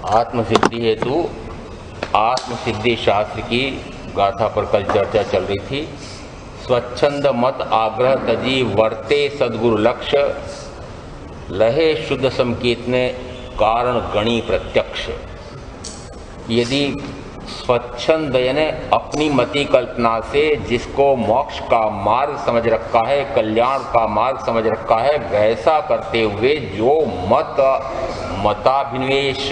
आत्मसिद्धि हेतु आत्मसिद्धि शास्त्र की गाथा पर कल चर्चा चल रही थी। स्वच्छंद मत आग्रह तजी वर्ते सद्गुरु लक्ष्य लहे शुद्ध संकीर्तने कारण गणी प्रत्यक्ष। यदि स्वच्छंद यानी अपनी मति कल्पना से जिसको मोक्ष का मार्ग समझ रखा है, कल्याण का मार्ग समझ रखा है, वैसा करते हुए जो मताभिनिवेश,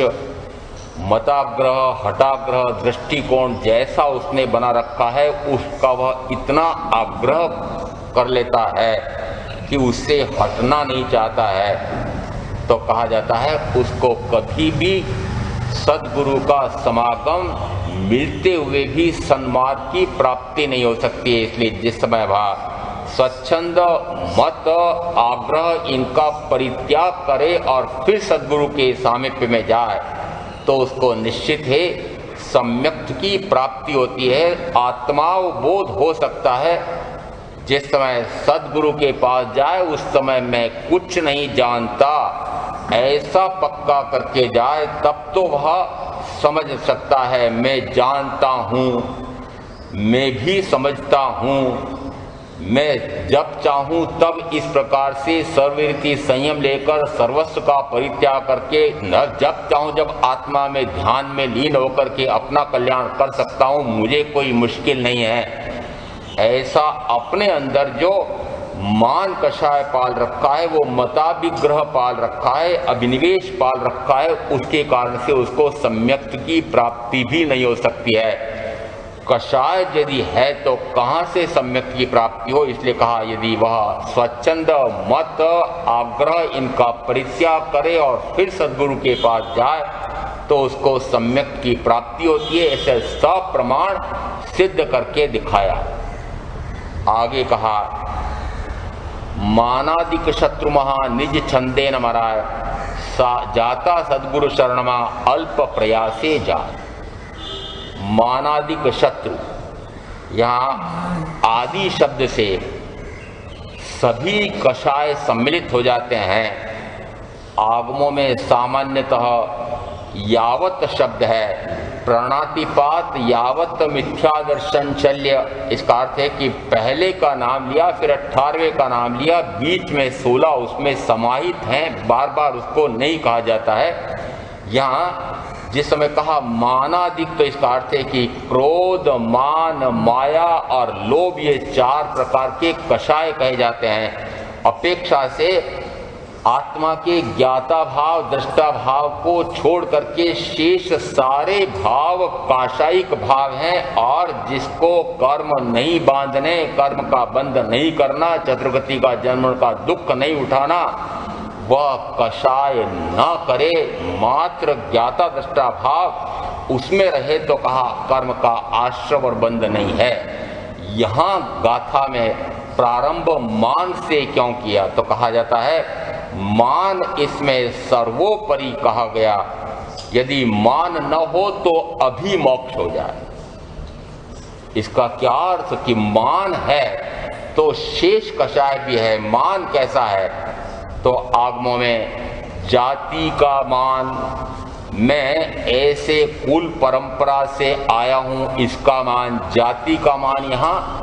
मताग्रह, हटाग्रह, दृष्टिकोण जैसा उसने बना रखा है, उसका वह इतना आग्रह कर लेता है कि उससे हटना नहीं चाहता है, तो कहा जाता है उसको कभी भी सद्गुरु का समागम मिलते हुए भी सन्मार्ग की प्राप्ति नहीं हो सकती है। इसलिए जिस समय वह स्वच्छंद मत आग्रह इनका परित्याग करे और फिर सद्गुरु के सामीप्य में जाए तो उसको निश्चित है सम्यक्त की प्राप्ति होती है, आत्मावबोध हो सकता है। जिस समय सद्गुरु के पास जाए उस समय मैं कुछ नहीं जानता ऐसा पक्का करके जाए, तब तो वह समझ सकता है मैं जानता हूँ, मैं भी समझता हूँ, मैं जब चाहूँ तब इस प्रकार से सर्वरीति संयम लेकर सर्वस्व का परित्याग करके न जब चाहूँ जब आत्मा में ध्यान में लीन होकर के अपना कल्याण कर सकता हूँ, मुझे कोई मुश्किल नहीं है। ऐसा अपने अंदर जो मान कषाय पाल रखा है, वो मताभिग्रह पाल रखा है, अभिनिवेश पाल रखा है, उसके कारण से उसको सम्यक्त की प्राप्ति भी नहीं हो सकती है। कषाय यदि है तो कहाँ से सम्यक्त की प्राप्ति हो? इसलिए कहा यदि वह स्वच्छंद मत आग्रह इनका परित्याग करे और फिर सद्गुरु के पास जाए तो उसको सम्यक्त की प्राप्ति होती है। ऐसे सप्रमाण सिद्ध करके दिखाया। आगे कहा मानादिक शत्रु महा निज छंदे न मराय जाता सद्गुरु शरणमा अल्प प्रयासे जा। मानादिक शत्रु, यहाँ आदि शब्द से सभी कषाय सम्मिलित हो जाते हैं। आगमों में सामान्यतः यावत शब्द है, प्राणातिपात यावत मिथ्या दर्शन शल्य। इसका अर्थ है कि पहले का नाम लिया, फिर 18वें का नाम लिया, बीच में 16 उसमें समाहित हैं, बार बार उसको नहीं कहा जाता है। यहाँ जिस समय कहा मानादिक, तो इसका अर्थ है कि क्रोध, मान, माया और लोभ ये 4 प्रकार के कषाय कहे जाते हैं। अपेक्षा से आत्मा के ज्ञाता भाव, दृष्टा भाव को छोड़ करके शेष सारे भाव काशायिक भाव हैं, और जिसको कर्म नहीं बांधने, कर्म का बंध नहीं करना, चतुर्गति का जन्म का दुख नहीं उठाना, वह कषाय न करे, मात्र ज्ञाता दृष्टा भाव उसमें रहे तो कहा कर्म का आश्रव और बंध नहीं है। यहाँ गाथा में प्रारंभ मान से क्यों किया? तो कहा जाता है मान इसमें सर्वोपरि कहा गया। यदि मान न हो तो अभी मोक्ष हो जाए। इसका क्या अर्थ कि मान है तो शेष कषाय भी है। मान कैसा है? तो आगमों में जाति का मान, मैं ऐसे कुल परंपरा से आया हूं, इसका मान, जाति का मान। यहाँ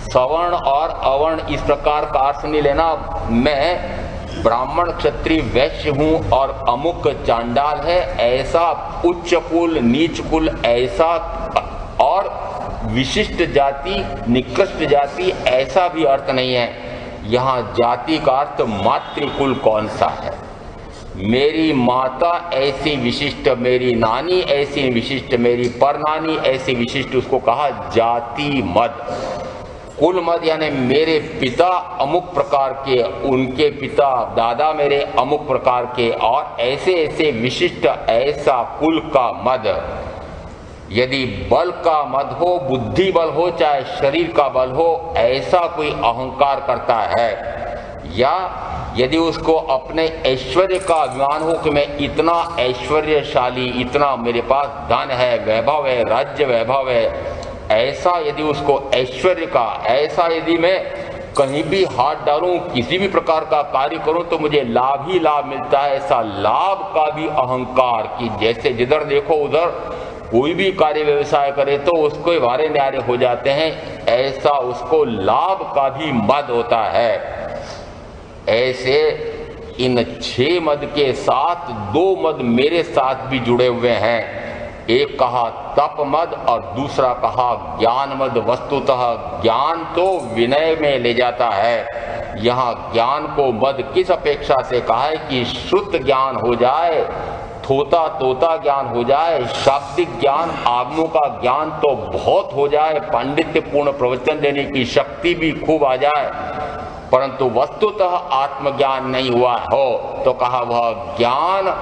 सवर्ण और अवर्ण इस प्रकार का अर्थ नहीं लेना। मैं ब्राह्मण, क्षत्रिय, वैश्य हूँ और अमुक चांडाल है, ऐसा उच्च कुल, नीच कुल, ऐसा और विशिष्ट जाति, निकृष्ट जाति, ऐसा भी अर्थ नहीं है। यहाँ जाति का अर्थ मातृकुल कौन सा है। मेरी माता ऐसी विशिष्ट, मेरी नानी ऐसी विशिष्ट, मेरी परनानी ऐसी विशिष्ट, उसको कहा जाति मद। कुल मद यानी मेरे पिता अमुक प्रकार के, उनके पिता दादा मेरे अमुक प्रकार के, और ऐसे ऐसे विशिष्ट ऐसा कुल का मद। यदि बल का मद हो, बुद्धि बल हो, चाहे शरीर का बल हो, ऐसा कोई अहंकार करता है, या यदि उसको अपने ऐश्वर्य का अभिमान हो कि मैं इतना ऐश्वर्यशाली, इतना मेरे पास धन है, वैभव है, राज्य वैभव है, ऐसा यदि उसको ऐश्वर्य का, ऐसा यदि मैं कहीं भी हाथ डालूं, किसी भी प्रकार का कार्य करूं तो मुझे लाभ ही लाभ मिलता है। ऐसा लाभ का भी अहंकार कि जैसे जिधर देखो उधर कोई भी कार्य व्यवसाय करे तो उसको वारे न्यारे हो जाते हैं, ऐसा उसको लाभ का भी मद होता है। ऐसे इन 6 मद के साथ 2 मद मेरे साथ भी जुड़े हुए हैं। एक कहा तप मद और दूसरा कहा ज्ञान मद। वस्तुतः ज्ञान तो विनय में ले जाता है। यहाँ ज्ञान को मद किस अपेक्षा से कहा है कि श्रुत ज्ञान हो जाए, थोता तोता ज्ञान हो जाए, शाब्दिक ज्ञान, आगमों का ज्ञान तो बहुत हो जाए, पांडित्यपूर्ण प्रवचन देने की शक्ति भी खूब आ जाए, परंतु वस्तुतः आत्मज्ञान नहीं हुआ हो तो कहा वह ज्ञान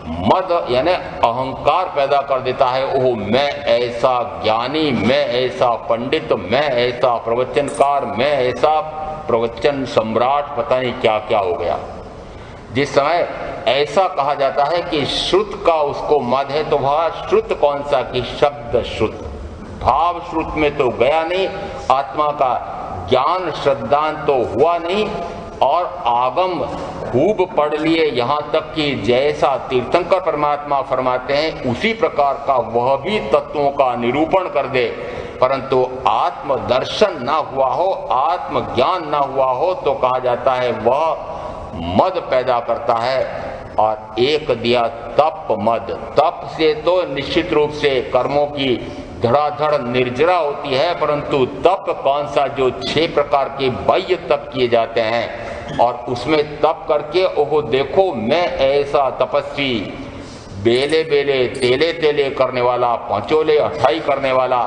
मद यानी अहंकार पैदा कर देता है। ओह, मैं ऐसा ज्ञानी, मैं ऐसा पंडित, मैं ऐसा प्रवचनकार, मैं ऐसा प्रवचन सम्राट, पता नहीं क्या क्या हो गया। जिस समय ऐसा कहा जाता है कि श्रुत का उसको मद है तो वह श्रुत कौन सा कि शब्द श्रुत, भाव श्रुत में तो गया नहीं, आत्मा का ज्ञान श्रद्धान तो हुआ नहीं, और आगम खूब पढ़ लिए, यहाँ तक कि जैसा तीर्थंकर परमात्मा फरमाते हैं उसी प्रकार का वह भी तत्वों का निरूपण कर दे, परंतु आत्म दर्शन ना हुआ हो, आत्म ज्ञान ना हुआ हो तो कहा जाता है वह मद पैदा करता है। और एक दिया तप मद। तप से तो निश्चित रूप से कर्मों की धड़ाधड़ निर्जरा होती है, परंतु तप कौन सा, जो 6 प्रकार के बाह्य तप किए जाते हैं और उसमें तप करके ओहो देखो मैं ऐसा तपस्वी, बेले बेले तेले तेले करने वाला, पंचोले अठाई करने वाला,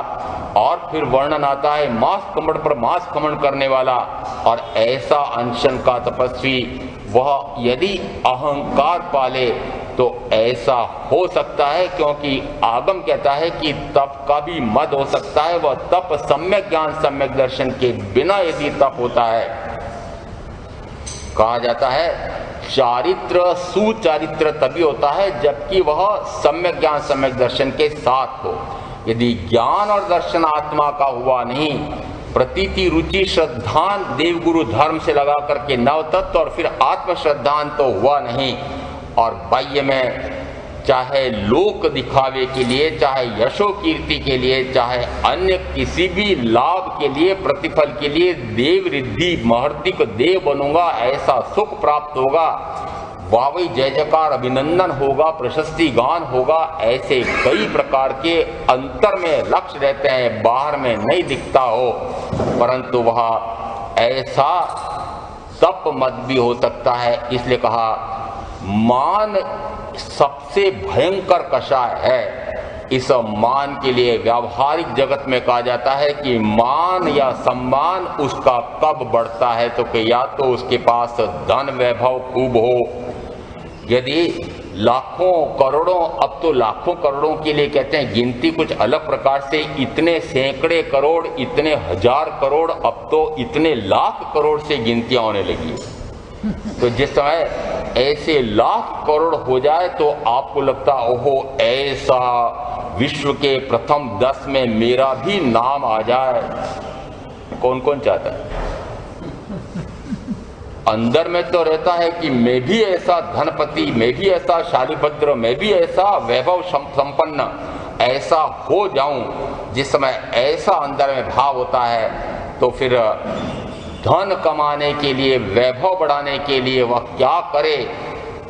और फिर वर्णन आता है मास खमण पर मास खमण करने वाला, और ऐसा अनशन का तपस्वी वह यदि अहंकार पाले तो ऐसा हो सकता है, क्योंकि आगम कहता है कि तप का भी मद हो सकता है। वह तप सम्यक ज्ञान सम्यक दर्शन के बिना यदि तप होता है, कहा जाता है चारित्र सुचारित्र तभी होता है जबकि वह सम्यक ज्ञान सम्यक दर्शन के साथ हो। यदि ज्ञान और दर्शन आत्मा का हुआ नहीं, प्रतीति रुचि श्रद्धान देवगुरु धर्म से लगा करके नव तत्व और फिर आत्म श्रद्धान तो हुआ नहीं, और बाह्य में चाहे लोक दिखावे के लिए, चाहे यशो कीर्ति के लिए, चाहे अन्य किसी भी लाभ के लिए, प्रतिफल के लिए, देव रिद्धि महर्तिक देव बनूंगा, ऐसा सुख प्राप्त होगा, वावई जय जयकार अभिनंदन होगा, प्रशस्ति गान होगा, ऐसे कई प्रकार के अंतर में लक्ष्य रहते हैं, बाहर में नहीं दिखता हो, परंतु वह ऐसा तप मत भी हो सकता है। इसलिए कहा मान सबसे भयंकर कषाय है। इस मान के लिए व्यावहारिक जगत में कहा जाता है कि मान या सम्मान उसका कब बढ़ता है तो कि या तो उसके पास धन वैभव खूब हो, यदि लाखों करोड़ों, अब तो लाखों करोड़ों के लिए कहते हैं गिनती कुछ अलग प्रकार से, इतने सैकड़े करोड़, इतने हजार करोड़, अब तो इतने लाख करोड़ से गिनतियां होने लगी। तो जिस समय ऐसे लाख करोड़ हो जाए तो आपको लगता ओहो ऐसा विश्व के प्रथम 10 में मेरा भी नाम आ जाए। कौन कौन चाहता है? अंदर में तो रहता है कि मैं भी ऐसा धनपति, मैं भी ऐसा शालिभद्र, मैं भी ऐसा वैभव संपन्न ऐसा हो जाऊं। जिस समय ऐसा अंदर में भाव होता है तो फिर धन कमाने के लिए, वैभव बढ़ाने के लिए वह क्या करे,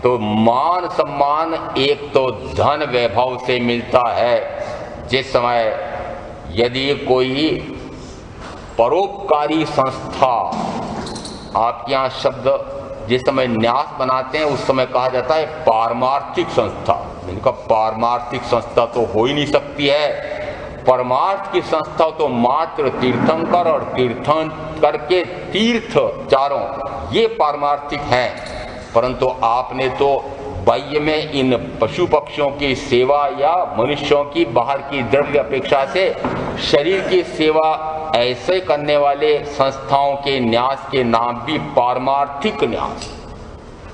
तो मान सम्मान एक तो धन वैभव से मिलता है। जिस समय यदि कोई परोपकारी संस्था, आपके यहाँ शब्द जिस समय न्यास बनाते हैं उस समय कहा जाता है पारमार्थिक संस्था, इनका पारमार्थिक संस्था तो हो ही नहीं सकती है। परमार्थ की संस्था तो मात्र तीर्थंकर और तीर्थंकर के तीर्थ चारों, ये पारमार्थिक हैं, परंतु आपने तो बाह्य में इन पशु पक्षियों की सेवा या मनुष्यों की बाहर की द्रव्य अपेक्षा से शरीर की सेवा ऐसे करने वाले संस्थाओं के न्यास के नाम भी पारमार्थिक न्यास,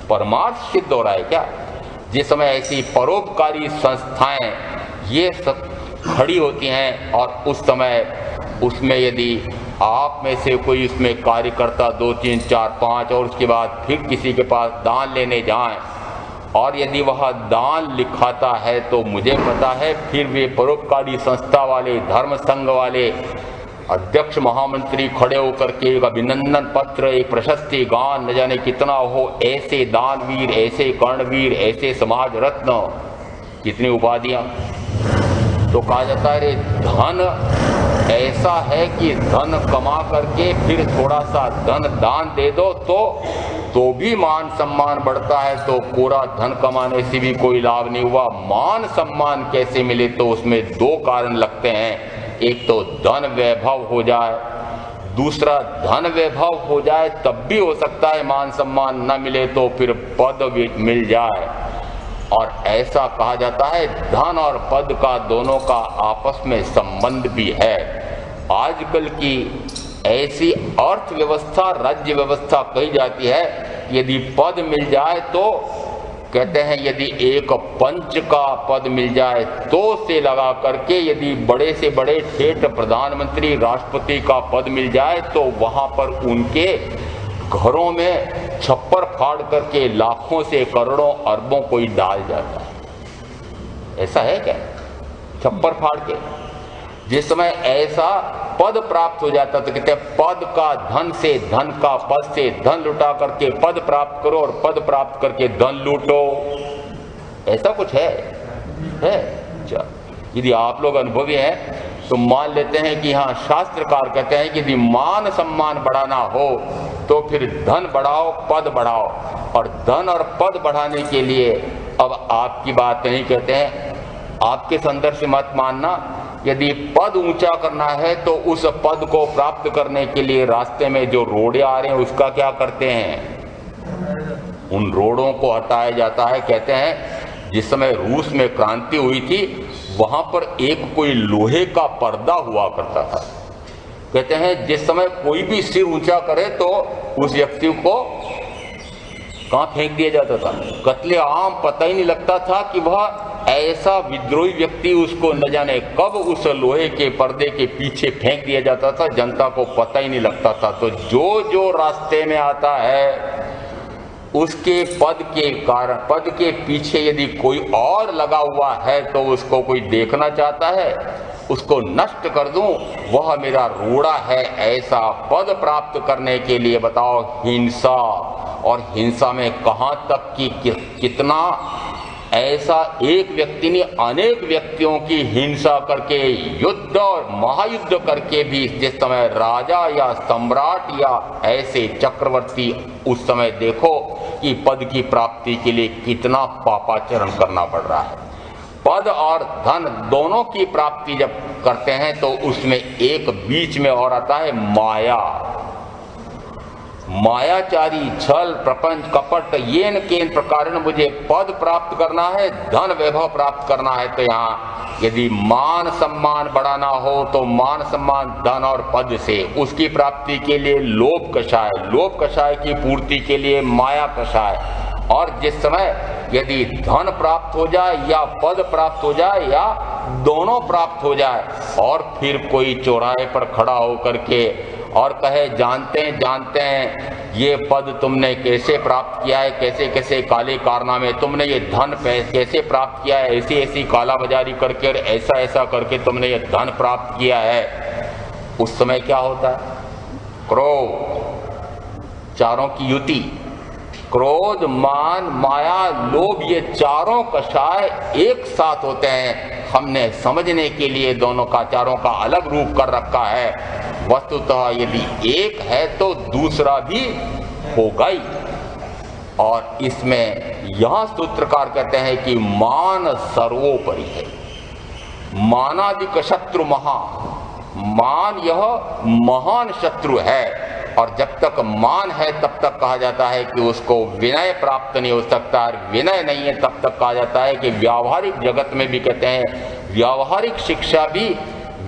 परमार्थ सिद्ध हो रहा है क्या? जिस समय ऐसी परोपकारी संस्थाएं ये सब खड़ी होती हैं और उस समय उसमें यदि आप में से कोई उसमें कार्यकर्ता 2, 3, 4, 5 और उसके बाद फिर किसी के पास दान लेने जाएं और यदि वह दान लिखाता है तो मुझे पता है फिर वे परोपकारी संस्था वाले, धर्म संघ वाले अध्यक्ष महामंत्री खड़े होकर के एक अभिनंदन पत्र, एक प्रशस्ति गान, न जाने कितना हो, ऐसे दानवीर, ऐसे कर्णवीर, ऐसे समाज रत्न, कितनी उपाधियां। तो कहा जाता है रे धन ऐसा है कि धन कमा करके फिर थोड़ा सा धन दान दे दो तो भी मान सम्मान बढ़ता है, तो पूरा धन कमाने से भी कोई लाभ नहीं हुआ। मान सम्मान कैसे मिले, तो उसमें 2 कारण लगते हैं। एक तो धन वैभव हो जाए, दूसरा धन वैभव हो जाए तब भी हो सकता है मान सम्मान न मिले, तो फिर पद मिल जाए। और ऐसा कहा जाता है धन और पद का दोनों का आपस में संबंध भी है। आजकल की ऐसी अर्थव्यवस्था, राज्य व्यवस्था कही जाती है, यदि पद मिल जाए तो कहते हैं यदि एक पंच का पद मिल जाए तो से लगा करके यदि बड़े से बड़े ठेठ प्रधानमंत्री, राष्ट्रपति का पद मिल जाए तो वहां पर उनके घरों में छप्पर फाड़ करके लाखों से करोड़ों अरबों कोई डाल जाता है। ऐसा है क्या? छप्पर फाड़ के जिस समय ऐसा पद प्राप्त हो जाता तो कहते हैं पद का धन से, धन का पद से, धन लुटा करके पद प्राप्त करो और पद प्राप्त करके धन लूटो। ऐसा कुछ है? यदि आप लोग अनुभवी हैं तो मान लेते हैं कि हाँ, शास्त्रकार कहते हैं कि यदि मान सम्मान बढ़ाना हो तो फिर धन बढ़ाओ, पद बढ़ाओ। और धन और पद बढ़ाने के लिए अब आपकी बात नहीं कहते हैं, आपके संदर्भ से मत मानना। यदि पद ऊंचा करना है तो उस पद को प्राप्त करने के लिए रास्ते में जो रोड़े आ रहे हैं उसका क्या करते हैं? उन रोड़ों को हटाया जाता है। कहते हैं जिस समय रूस में क्रांति हुई थी वहां पर एक कोई लोहे का पर्दा हुआ करता था। कहते हैं जिस समय कोई भी सिर ऊंचा करे तो उस व्यक्ति को कहां फेंक दिया जाता था? कत्ले आम। पता ही नहीं लगता था कि वह ऐसा विद्रोही व्यक्ति, उसको न जाने कब उस लोहे के पर्दे के पीछे फेंक दिया जाता था, जनता को पता ही नहीं लगता था। तो जो रास्ते में आता है उसके पद के कारण, पद के पीछे यदि कोई और लगा हुआ है तो उसको कोई देखना चाहता है, उसको नष्ट कर दूं, वह मेरा रोड़ा है। ऐसा पद प्राप्त करने के लिए बताओ हिंसा, और हिंसा में कहां तक कि कितना ऐसा एक व्यक्ति ने अनेक व्यक्तियों की हिंसा करके, युद्ध और महायुद्ध करके भी, जिस समय राजा या सम्राट या ऐसे चक्रवर्ती, उस समय देखो कि पद की प्राप्ति के लिए कितना पापाचरण करना पड़ रहा है। पद और धन दोनों की प्राप्ति जब करते हैं तो उसमें एक बीच में और आता है माया। मायाचारी, छल, प्रपंच, कपट, येन केन प्रकारेण मुझे पद प्राप्त करना है, धन वैभव प्राप्त करना है। तो यहाँ यदि मान सम्मान बढ़ाना हो तो मान सम्मान धन और पद से, उसकी प्राप्ति के लिए लोभ कषाय, लोभ कषाय की पूर्ति के लिए माया कषाय। और जिस समय यदि धन प्राप्त हो जाए या पद प्राप्त हो जाए या दोनों प्राप्त हो जाए और फिर कोई चौराहे पर खड़ा होकर के और कहे जानते हैं ये पद तुमने कैसे प्राप्त किया है, कैसे कैसे काले कारनामे, तुमने ये धन कैसे प्राप्त किया है, ऐसी ऐसी काला बाजारी करके और ऐसा ऐसा करके तुमने ये धन प्राप्त किया है। उस समय क्या होता है? क्रोध, चारों की युति, क्रोध, मान, माया, लोभ, ये चारों कषाय एक साथ होते हैं। हमने समझने के लिए दोनों का, चारों का अलग रूप कर रखा है। वस्तुतः यदि एक है तो दूसरा भी होगा ही। और इसमें यह सूत्रकार कहते हैं कि मान सर्वोपरि है, मानादिक शत्रु महा, मान यह महान शत्रु है। और जब तक मान है तब तक कहा जाता है कि उसको विनय प्राप्त नहीं हो सकता, और विनय नहीं है तब तक कहा जाता है कि व्यावहारिक जगत में भी कहते हैं व्यावहारिक शिक्षा भी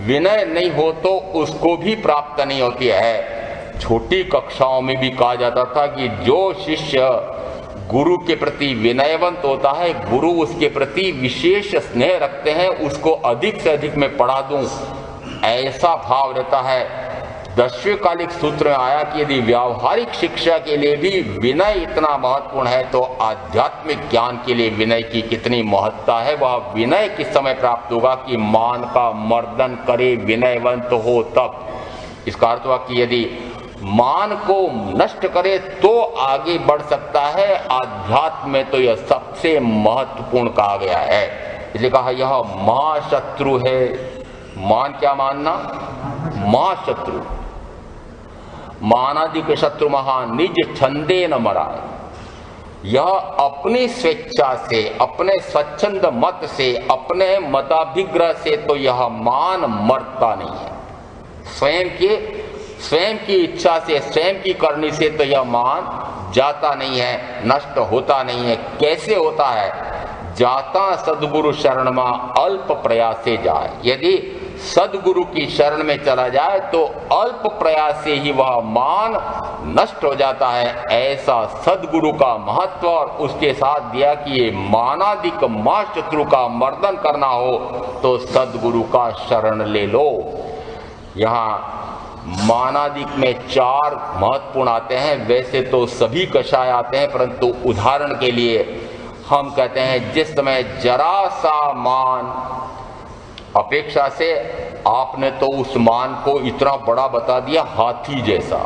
विनय नहीं हो तो उसको भी प्राप्त नहीं होती है। छोटी कक्षाओं में भी कहा जाता था कि जो शिष्य गुरु के प्रति विनयवंत होता है, गुरु उसके प्रति विशेष स्नेह रखते हैं, उसको अधिक से अधिक मैं पढ़ा दूं, ऐसा भाव रहता है। दशकालिक सूत्र में आया कि यदि व्यावहारिक शिक्षा के लिए भी विनय इतना महत्वपूर्ण है तो आध्यात्मिक ज्ञान के लिए विनय की कितनी महत्ता है। वह विनय किस समय प्राप्त होगा कि मान का मर्दन करे, विनयवंत हो तब। इसका अर्थ हुआ कि यदि मान को नष्ट करे तो आगे बढ़ सकता है। आध्यात्म में तो यह सबसे महत्वपूर्ण कहा गया है, इसलिए कहा यह महाशत्रु है। मान क्या मानना? महाशत्रु। मानादि शत्रु महान निज छंदे न मराए। यह अपनी स्वेच्छा से, अपने स्वच्छंद मत से, अपने मताभिग्रह से तो यह मान मरता नहीं है। स्वयं की इच्छा से, स्वयं की करनी से तो यह मान जाता नहीं है, नष्ट होता नहीं है। कैसे होता है? जाता सदगुरु शरण मा अल्प प्रयास से जाए। यदि सदगुरु की शरण में चला जाए तो अल्प प्रयास से ही वह मान नष्ट हो जाता है। ऐसा सदगुरु का महत्व और उसके साथ दिया कि ये मानादिक महाशत्रु का मर्दन करना हो तो सदगुरु का शरण ले लो। यहाँ मानादिक में 4 महत्वपूर्ण आते हैं। वैसे तो सभी कषाय आते हैं, परंतु उदाहरण के लिए हम कहते हैं जिस समय जरा सा मान अपेक्षा से आपने तो उस मान को इतना बड़ा बता दिया हाथी जैसा,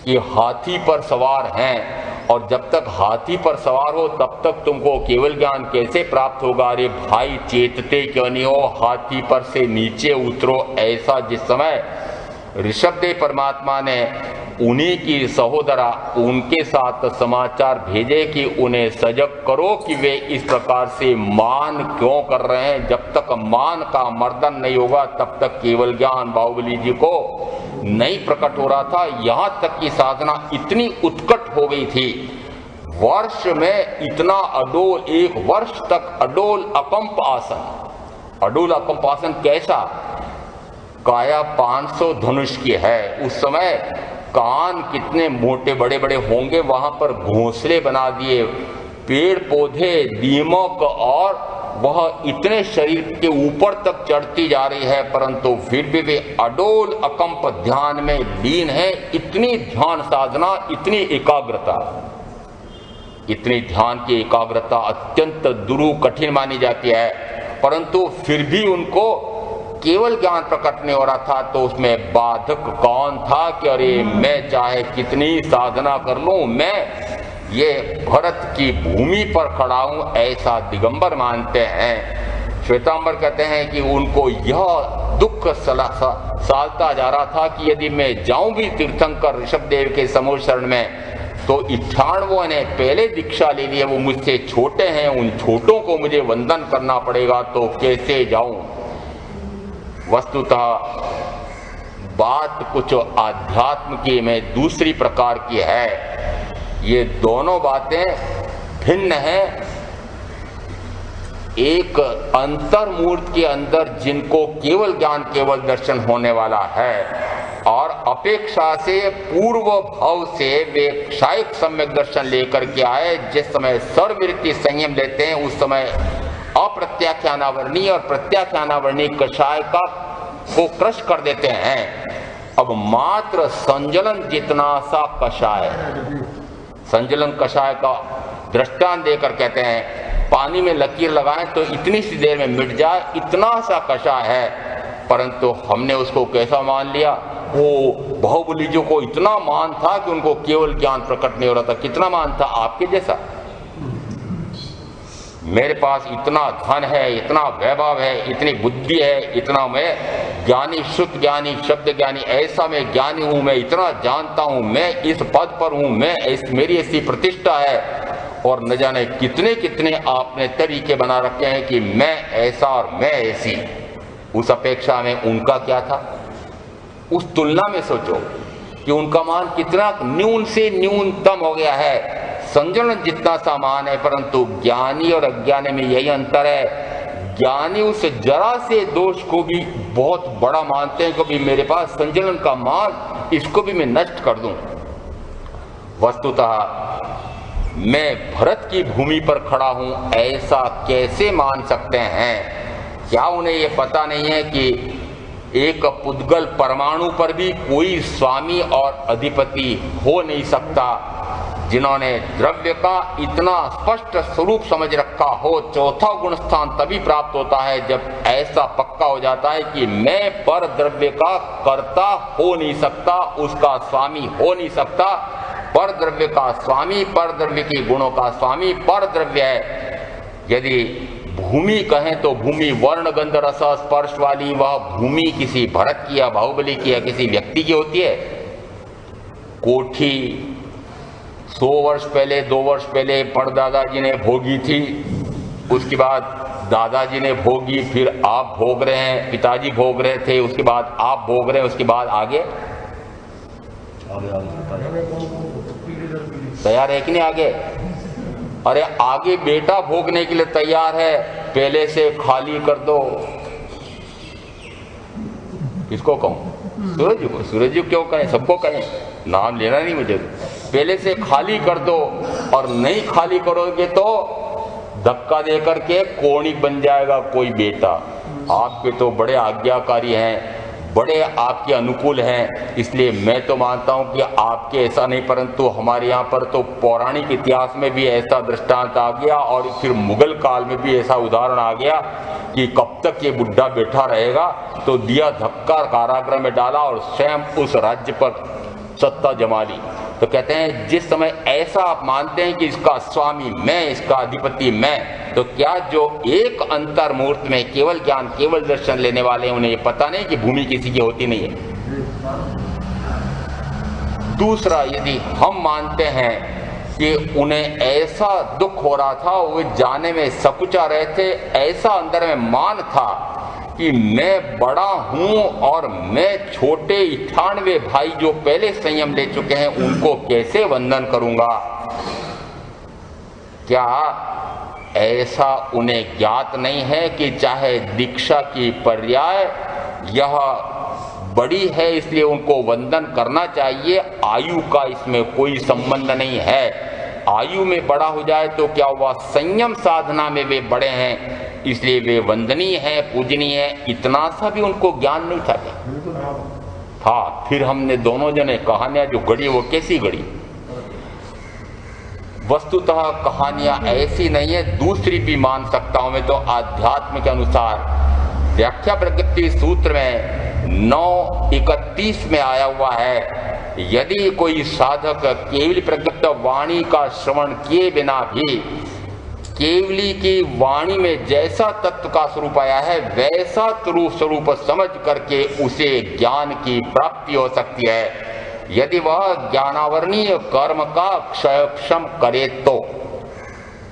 ये हाथी पर सवार हैं और जब तक हाथी पर सवार हो तब तक तुमको केवल ज्ञान कैसे प्राप्त होगा? अरे भाई चेतते क्यों नहीं हो? हाथी पर से नीचे उतरो। ऐसा जिस समय ऋषभदेव परमात्मा ने उन्हीं की सहोदरा उनके साथ समाचार भेजे कि उन्हें सजग करो कि वे इस प्रकार से मान क्यों कर रहे हैं। जब तक मान का मर्दन नहीं होगा तब तक केवल ज्ञान बाहुबली जी को नहीं प्रकट हो रहा था। यहाँ तक कि साधना इतनी उत्कट हो गई थी, वर्ष में इतना अडोल, 1 वर्ष तक अडोल अकंप आसन। अडोल अकंप आसन कैसा? काया 500 धनुष की है। उस समय कान कितने मोटे बड़े बड़े होंगे, वहां पर घोंसले बना दिए, पेड़ पौधे, दीमक, और वह इतने शरीर के ऊपर तक चढ़ती जा रही है, परंतु फिर भी वे अडोल अकंप ध्यान में लीन है। इतनी ध्यान साधना, इतनी एकाग्रता, इतनी ध्यान की एकाग्रता अत्यंत दुरूह कठिन मानी जाती है, परंतु फिर भी उनको केवल ज्ञान प्रकट नहीं हो रहा था। तो उसमें बाधक कौन था कि अरे मैं चाहे कितनी साधना कर लूं, मैं ये भरत की भूमि पर खड़ा हूं, ऐसा दिगंबर मानते हैं। श्वेतांबर कहते हैं कि उनको यह दुख सालता जा रहा था कि यदि मैं जाऊं भी तीर्थंकर ऋषभदेव के समूह शरण में तो 98 ने पहले दीक्षा ले ली है, वो मुझसे छोटे हैं, उन छोटों को मुझे वंदन करना पड़ेगा, तो कैसे जाऊं। वस्तुतः बात कुछ आध्यात्म की में दूसरी प्रकार की है। ये दोनों बातें भिन्न हैं। एक अंतर्मूर्त के अंदर जिनको केवल ज्ञान, केवल दर्शन होने वाला है, और अपेक्षा से पूर्व भाव से वे क्षायिक सम्यक दर्शन लेकर के आए। जिस समय सर्ववृत्ति संयम लेते हैं उस समय अप्रत्याख्यानावर्णीय और प्रत्याख्यानावर्णीय कषाय का को क्रश कर देते हैं। अब मात्र संजलन जितना सा कषाय, संजलन कषाय का दृष्टांत देकर कहते हैं पानी में लकीर लगाएं तो इतनी सी देर में मिट जाए, इतना सा कषाय है, परंतु हमने उसको कैसा मान लिया? वो बाहुबली जी को इतना मान था कि उनको केवल ज्ञान प्रकट नहीं हो रहा था। कितना मान था? आपके जैसा। मेरे पास इतना धन है, इतना वैभव है, इतनी बुद्धि है, इतना मैं ज्ञानी, शुद्ध ज्ञानी, शब्द ज्ञानी, ऐसा मैं ज्ञानी हूं, मैं इतना जानता हूं, मैं इस पद पर हूं, मेरी ऐसी प्रतिष्ठा है, और न जाने कितने कितने आपने तरीके बना रखे हैं कि मैं ऐसा और मैं ऐसी। उस अपेक्षा में उनका क्या था? उस तुलना में सोचो कि उनका मान कितना न्यून से न्यूनतम हो गया है। संजलन जितना सामान है, परंतु ज्ञानी और अज्ञानी में यही अंतर है। ज्ञानी उस जरा से दोष को भी बहुत बड़ा मानते हैं कि भी मेरे पास संजलन का मान, इसको भी मैं नष्ट कर दूं। वस्तुतः मैं भरत की भूमि पर खड़ा हूं, ऐसा कैसे मान सकते हैं? क्या उन्हें यह पता नहीं है कि एक पुद्गल परमाणु पर भी कोई स्वामी और अधिपति हो नहीं सकता। जिन्होंने द्रव्य का इतना स्पष्ट स्वरूप समझ रखा हो, चौथा गुण स्थान तभी प्राप्त होता है जब ऐसा पक्का हो जाता है कि मैं पर द्रव्य का कर्ता हो नहीं सकता, उसका स्वामी हो नहीं सकता। पर द्रव्य का स्वामी, पर द्रव्य के गुणों का स्वामी पर द्रव्य है। यदि भूमि कहें तो भूमि वर्ण गंध रस स्पर्श वाली वह भूमि किसी भरत की या बाहुबली की या किसी व्यक्ति की होती है। कोठी 100 वर्ष पहले 2 वर्ष पहले परदादाजी ने भोगी थी, उसके बाद दादाजी ने भोगी, फिर आप भोग रहे हैं, पिताजी भोग रहे थे, उसके बाद आप भोग रहे हैं, उसके बाद आगे तैयार है कि नहीं आगे? अरे आगे बेटा भोगने के लिए तैयार है, पहले से खाली कर दो। किसको कहूं? सूरज जी को। सूरज जी क्यों कहें? सबको कहें, नाम लेना नहीं मुझे। पहले से खाली कर दो, और नहीं खाली करोगे तो धक्का देकर के कोणिक बन जाएगा कोई बेटा। आपके तो बड़े आज्ञाकारी हैं, बड़े आपके अनुकूल हैं, इसलिए मैं तो मानता हूं कि आपके ऐसा नहीं, परंतु हमारे यहाँ पर तो पौराणिक इतिहास में भी ऐसा दृष्टांत आ गया और फिर मुगल काल में भी ऐसा उदाहरण आ गया कि कब तक ये बुढ़ा बैठा रहेगा, तो दिया धक्का, कारागृह में डाला और स्वयं उस राज्य पर सत्ता जमा ली। तो कहते हैं जिस समय ऐसा आप मानते हैं कि इसका स्वामी मैं, इसका अधिपति मैं, तो क्या जो एक अंतर मुहूर्त में केवल ज्ञान, केवल दर्शन लेने वाले हैं, उन्हें ये पता नहीं कि भूमि किसी की होती नहीं है? दूसरा, यदि हम मानते हैं कि उन्हें ऐसा दुख हो रहा था, वे जाने में सकुचा रहे थे, ऐसा अंदर में मान था कि मैं बड़ा हूं और मैं छोटे 98 भाई जो पहले संयम ले चुके हैं उनको कैसे वंदन करूंगा, क्या ऐसा उन्हें ज्ञात नहीं है कि चाहे दीक्षा की पर्याय यह बड़ी है इसलिए उनको वंदन करना चाहिए, आयु का इसमें कोई संबंध नहीं है। आयु में बड़ा हो जाए तो क्या हुआ? संयम साधना में वे बड़े हैं इसलिए वे वंदनीय है, पूजनीय है। इतना सा भी उनको ज्ञान नहीं था क्या? था। फिर हमने दोनों जने कहानियां जो गढ़ी वो कैसी गढ़ी? वस्तुतः कहानियां ऐसी नहीं है, दूसरी भी मान सकता हूं मैं तो आध्यात्म के अनुसार। व्याख्या प्रज्ञप्ति सूत्र में 9:31 में आया हुआ है, यदि कोई साधक केवली प्रज्ञप्त वाणी का श्रवण किए बिना भी केवली की वाणी में जैसा तत्व का स्वरूप आया है वैसा स्वरूप समझ करके उसे ज्ञान की प्राप्ति हो सकती है, यदि वह ज्ञानावरणीय कर्म का क्षयक्षम करे तो।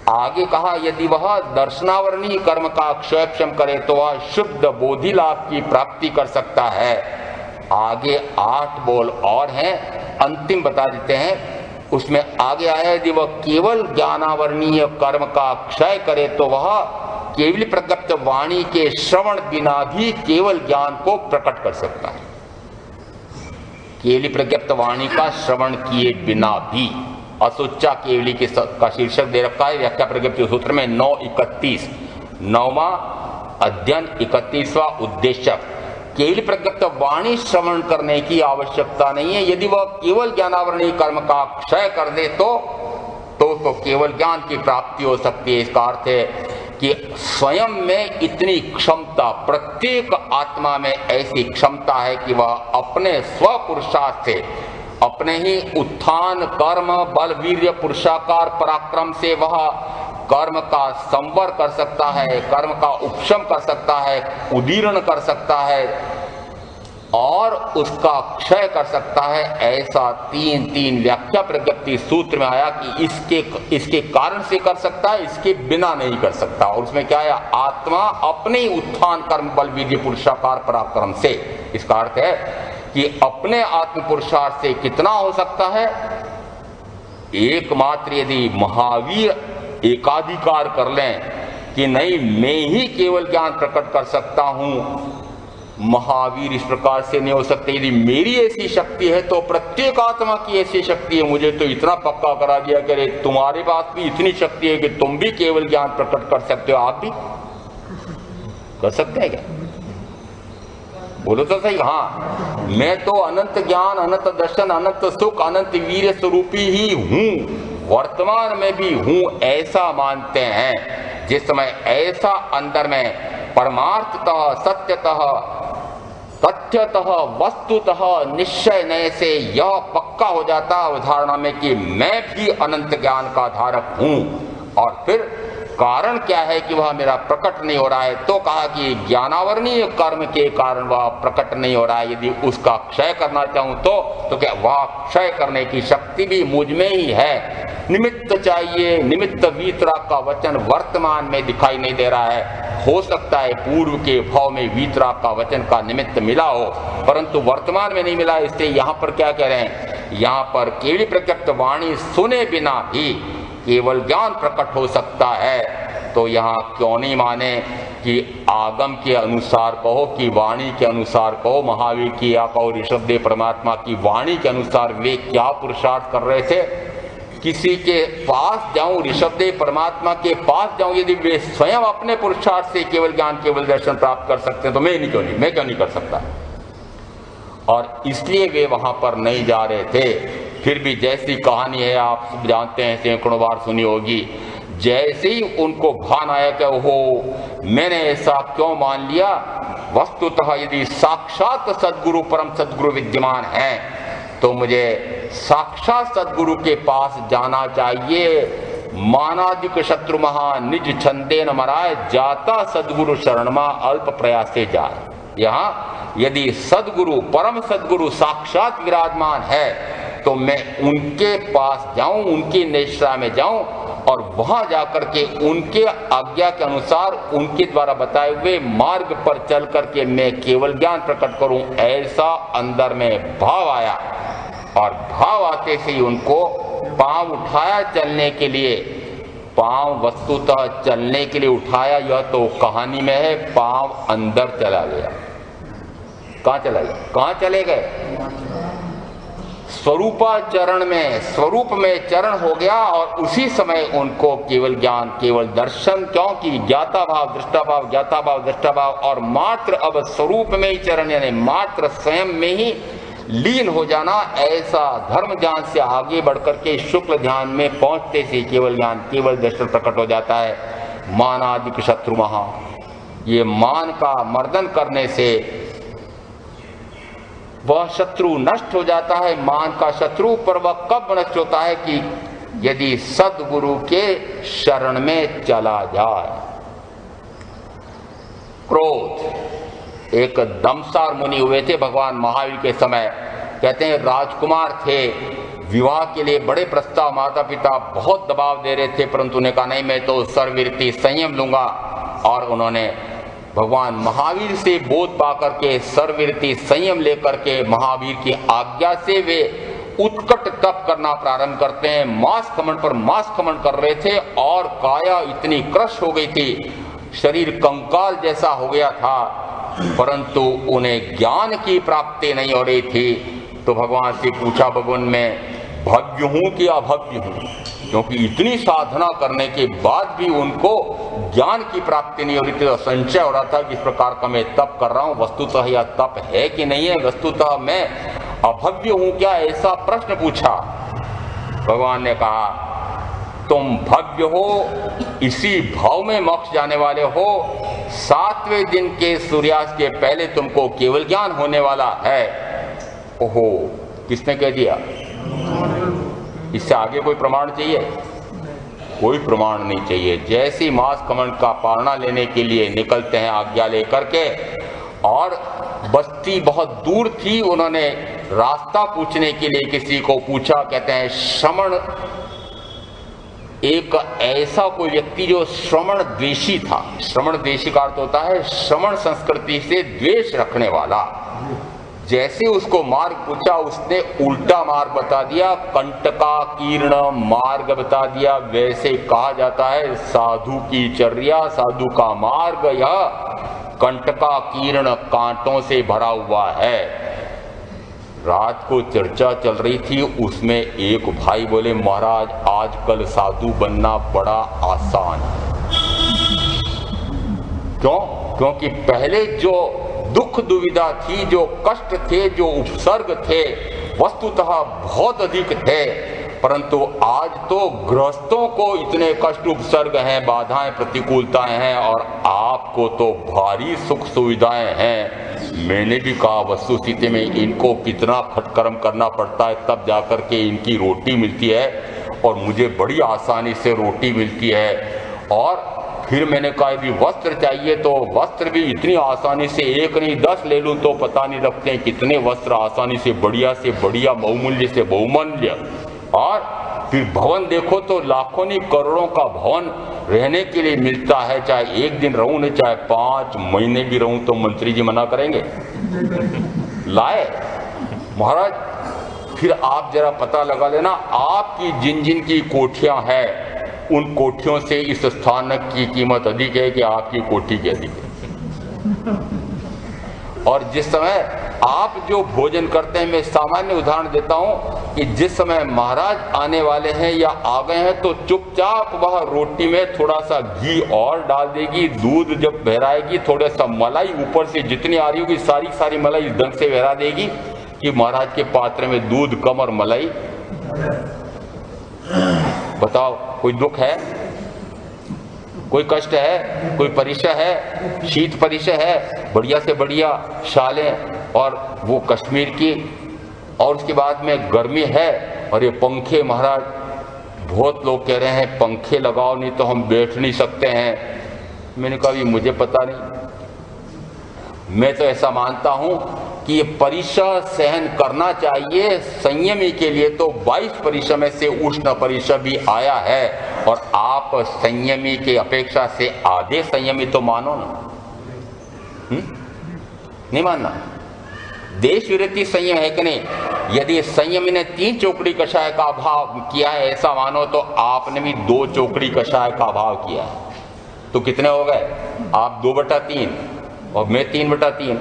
आगे कहा यदि वह दर्शनावरणीय कर्म का क्षयक्षम करे तो वह शुद्ध बोधि लाभ की प्राप्ति कर सकता है। आगे 8 बोल और हैं, अंतिम बता देते हैं। उसमें आगे आया यदि वह केवल ज्ञानावरणीय कर्म का क्षय करे तो वह केवल प्रज्ञप्त वाणी के श्रवण बिना भी केवल ज्ञान को प्रकट कर सकता है। केवली प्रज्ञप्त वाणी का श्रवण किए बिना भी, असुच्चा केवली के का शीर्षक दे रखा है व्याख्या प्रज्ञप्ति सूत्र में 9:31, 9वां अध्ययन 31वां उद्देश्य। केवल प्रज्ञप्त वाणी श्रवण करने की आवश्यकता नहीं है, यदि वह केवल ज्ञानावरणीय कर्म का क्षय कर दे तो उसको केवल ज्ञान की प्राप्ति हो सकती है। इसका अर्थ है कि स्वयं में इतनी क्षमता, प्रत्येक आत्मा में ऐसी क्षमता है कि वह अपने स्वपुरुषार्थ से, अपने ही उत्थान कर्म बल वीर्य पुरुषाकार पराक्रम से वह कर्म का संवर कर सकता है, कर्म का उपशम कर सकता है, उदीर्ण कर सकता है और उसका क्षय कर सकता है। ऐसा 3 व्याख्या प्रज्ञप्ति सूत्र में आया कि इसके कारण से कर सकता है, इसके बिना नहीं कर सकता। और उसमें क्या है? आत्मा अपने उत्थान कर्म बल वीर्य पुरुषाकार पराक्रम से। इसका अर्थ है कि अपने आत्म पुरुषार्थ से कितना हो सकता है? एकमात्र यदि महावीर एकाधिकार कर लें कि नहीं मैं ही केवल ज्ञान प्रकट कर सकता हूं, महावीर इस प्रकार से नहीं हो सकते। यदि मेरी ऐसी शक्ति है तो प्रत्येक आत्मा की ऐसी शक्ति है। मुझे तो इतना पक्का करा दिया कि अरे तुम्हारे पास भी इतनी शक्ति है कि तुम भी केवल ज्ञान प्रकट कर सकते हो। आप भी कर सकते हैं क्या? बोलो तो सही। हाँ, मैं तो अनंत ज्ञान, अनंत दर्शन, अनंत सुख, अनंत वीर्य स्वरूपी ही हूँ, वर्तमान में भी हूँ, ऐसा मानते हैं। जिस समय ऐसा अंदर में परमार्थतः, सत्यतः, तथ्यतः, वस्तुतः निश्चय नए से यह पक्का हो जाता है अवधारणा में कि मैं भी अनंत ज्ञान का धारक हूँ, और फिर कारण क्या है कि वह मेरा प्रकट नहीं हो रहा है, तो कहा कि ज्ञानावरणीय कर्म के कारण वह प्रकट नहीं हो रहा है। यदि उसका क्षय करना चाहूं तो क्या वह क्षय करने की शक्ति भी मुझ में ही है। निमित्त चाहिए, निमित्त वीतराग का वचन वर्तमान में दिखाई नहीं दे रहा है। हो सकता है पूर्व के भाव में वीतराग का वचन का निमित्त मिला हो, परंतु वर्तमान में नहीं मिला। इसलिए यहाँ पर क्या कह रहे हैं, यहाँ पर केवल प्रत्यक्ष वाणी सुने बिना भी केवल ज्ञान प्रकट हो सकता है। तो यहाँ क्यों नहीं माने कि आगम के अनुसार कहो, कि वाणी के अनुसार कहो, महावीर की या कहो ऋषभदेव परमात्मा की वाणी के अनुसार वे क्या पुरुषार्थ कर रहे थे। किसी के पास जाऊं, ऋषभदेव परमात्मा के पास जाऊं, यदि वे स्वयं अपने पुरुषार्थ से केवल ज्ञान, केवल दर्शन प्राप्त कर सकते हैं तो मैं क्यों नहीं कर सकता। और इसलिए वे वहां पर नहीं जा रहे थे। फिर भी जैसी कहानी है आप जानते हैं, सैकड़ों बार सुनी होगी, जैसे ही उनको भान आया कि ओहो मैंने ऐसा क्यों मान लिया, वस्तुतः यदि साक्षात सद्गुरु, परम सद्गुरु विद्यमान हैं तो मुझे साक्षात सद्गुरु के पास जाना चाहिए। मानादिक शत्रु महा निज छंदे न मराए, जाता सद्गुरु शरणमा अल्प प्रयासे जाए। यहाँ यदि सद्गुरु, परम सद्गुरु साक्षात विराजमान है तो मैं उनके पास जाऊं, उनकी निष्ठा में जाऊं और वहां जाकर के उनके आज्ञा के अनुसार, उनके द्वारा बताए हुए मार्ग पर चल करके मैं केवल ज्ञान प्रकट करूं। ऐसा अंदर में भाव आया, और भाव आते से ही उनको पांव उठाया चलने के लिए। पांव वस्तुतः चलने के लिए उठाया, यह तो कहानी में है, पांव अंदर चला गया। कहाँ चला गया, कहाँ चले गए, स्वरूपाचरण में, स्वरूप में चरण हो गया। और उसी समय उनको केवल ज्ञान, केवल दर्शन, क्योंकि ज्ञाता भाव, दृष्टा भाव, ज्ञाता भाव, दृष्टा भाव, और मात्र अब स्वरूप में ही चरण, यानी मात्र स्वयं में ही लीन हो जाना। ऐसा धर्म ज्ञान से आगे बढ़कर के शुक्ल ध्यान में पहुंचते से केवल ज्ञान, केवल दर्शन प्रकट हो जाता है। मानादिक शत्रु महा, ये मान का मर्दन करने से वह शत्रु नष्ट हो जाता है। मान का शत्रु पर वह कब नष्ट होता है कि यदि सद्गुरु के शरण में चला जाए। क्रोध, एक दमसार मुनि हुए थे भगवान महावीर के समय। कहते हैं राजकुमार थे, विवाह के लिए बड़े प्रस्ताव माता पिता बहुत दबाव दे रहे थे, परंतु उन्होंने कहा नहीं, मैं तो सर्ववृत्ति संयम लूंगा। और उन्होंने भगवान महावीर से बोध पाकर के सर्ववृत्ति संयम लेकर के महावीर की आज्ञा से वे उत्कट तप करना प्रारंभ करते हैं। मांस खमन पर मांस खमन कर रहे थे और काया इतनी क्रश हो गई थी, शरीर कंकाल जैसा हो गया था, परंतु उन्हें ज्ञान की प्राप्ति नहीं हो रही थी। तो भगवान से पूछा, भगवान मैं भव्य हूं कि अभव्य हूं, क्योंकि इतनी साधना करने के बाद भी उनको ज्ञान की प्राप्ति नहीं हो रही थी। तो संशय हो रहा था कि इस प्रकार का मैं तप कर रहा हूं, वस्तुतः यह तप है कि नहीं है, वस्तुतः मैं अभव्य हूं क्या, ऐसा प्रश्न पूछा। भगवान ने कहा तुम भव्य हो, इसी भाव में मोक्ष जाने वाले हो। 7वें दिन के सूर्यास्त के पहले तुमको केवल ज्ञान होने वाला है। ओहो, किसने कह दिया, इससे आगे कोई प्रमाण चाहिए, कोई प्रमाण नहीं चाहिए। जैसे मांस खमन का पारणा लेने के लिए निकलते हैं आज्ञा लेकर के, और बस्ती बहुत दूर थी, उन्होंने रास्ता पूछने के लिए किसी को पूछा। कहते हैं श्रमण, एक ऐसा कोई व्यक्ति जो श्रमण द्वेषी था। श्रमण द्वेषी का अर्थ होता है श्रमण संस्कृति से द्वेष रखने वाला। जैसे उसको मार्ग पूछा, उसने उल्टा मार्ग बता दिया, कंटका कीर्ण मार्ग बता दिया। वैसे कहा जाता है साधु की चर्या, साधु का मार्ग यह कंटका कीर्ण कांटों से भरा हुआ है। रात को चर्चा चल रही थी, उसमें एक भाई बोले महाराज आजकल साधु बनना बड़ा आसान है। क्यों? क्योंकि पहले जो दुख दुविधा थी, जो कष्ट थे, जो उपसर्ग थे, वस्तुतः बहुत अधिक थे। परंतु आज तो गृहस्थों को इतने कष्ट उपसर्ग हैं, बाधाएं प्रतिकूलताएं हैं, और आपको तो भारी सुख सुविधाएं हैं। मैंने भी कहा वस्तुस्थिति में इनको कितना खटकर्म करना पड़ता है, तब जाकर के इनकी रोटी मिलती है, और मुझे बड़ी आसानी से रोटी मिलती है। और फिर मैंने कहा यदि वस्त्र चाहिए तो वस्त्र भी इतनी आसानी से, एक नहीं 10 ले लूं तो पता नहीं लगते हैं कितने वस्त्र आसानी से बढ़िया बहुमूल्य से बहुमूल्य। और फिर भवन देखो तो लाखों नहीं करोड़ों का भवन रहने के लिए मिलता है, चाहे एक दिन रहूं नहीं चाहे 5 महीने भी रहूं तो मंत्री जी मना करेंगे? लाए महाराज। फिर आप जरा पता लगा लेना, आपकी जिन जिन की कोठियां हैं उन कोठियों से इस स्थान की कीमत अधिक है कि आपकी कोठी की अधिक है। और जिस समय आप जो भोजन करते हैं, मैं सामान्य उदाहरण देता हूं कि जिस समय महाराज आने वाले हैं या आ गए हैं तो चुपचाप वह रोटी में थोड़ा सा घी और डाल देगी, दूध जब बहराएगी थोड़ा सा मलाई ऊपर से जितनी आ रही होगी सारी मलाई इस ढंग से बहरा देगी कि महाराज के पात्र में दूध कम और मलाई। बताओ, कोई दुख है, कोई कष्ट है, कोई परिचय है, शीत परिचय है, बढ़िया से बढ़िया शालें और वो कश्मीर की, और उसके बाद में गर्मी है और ये पंखे। महाराज बहुत लोग कह रहे हैं पंखे लगाओ नहीं तो हम बैठ नहीं सकते हैं। मैंने कहा ये मुझे पता नहीं, मैं तो ऐसा मानता हूं कि ये परिचय सहन करना चाहिए। संयमी के लिए तो 22 परिचय में से उष्ण परिचय भी आया है, और आप संयमी के अपेक्षा से आधे संयमी तो मानो ना। नहीं मानना? देश विरोधी संयम है कि नहीं? यदि संयमी ने 3 चौकड़ी कषाय का अभाव किया है ऐसा मानो, तो आपने भी 2 चौकड़ी कषाय का अभाव किया है। तो कितने हो गए? आप 2/3 और मैं 3/3।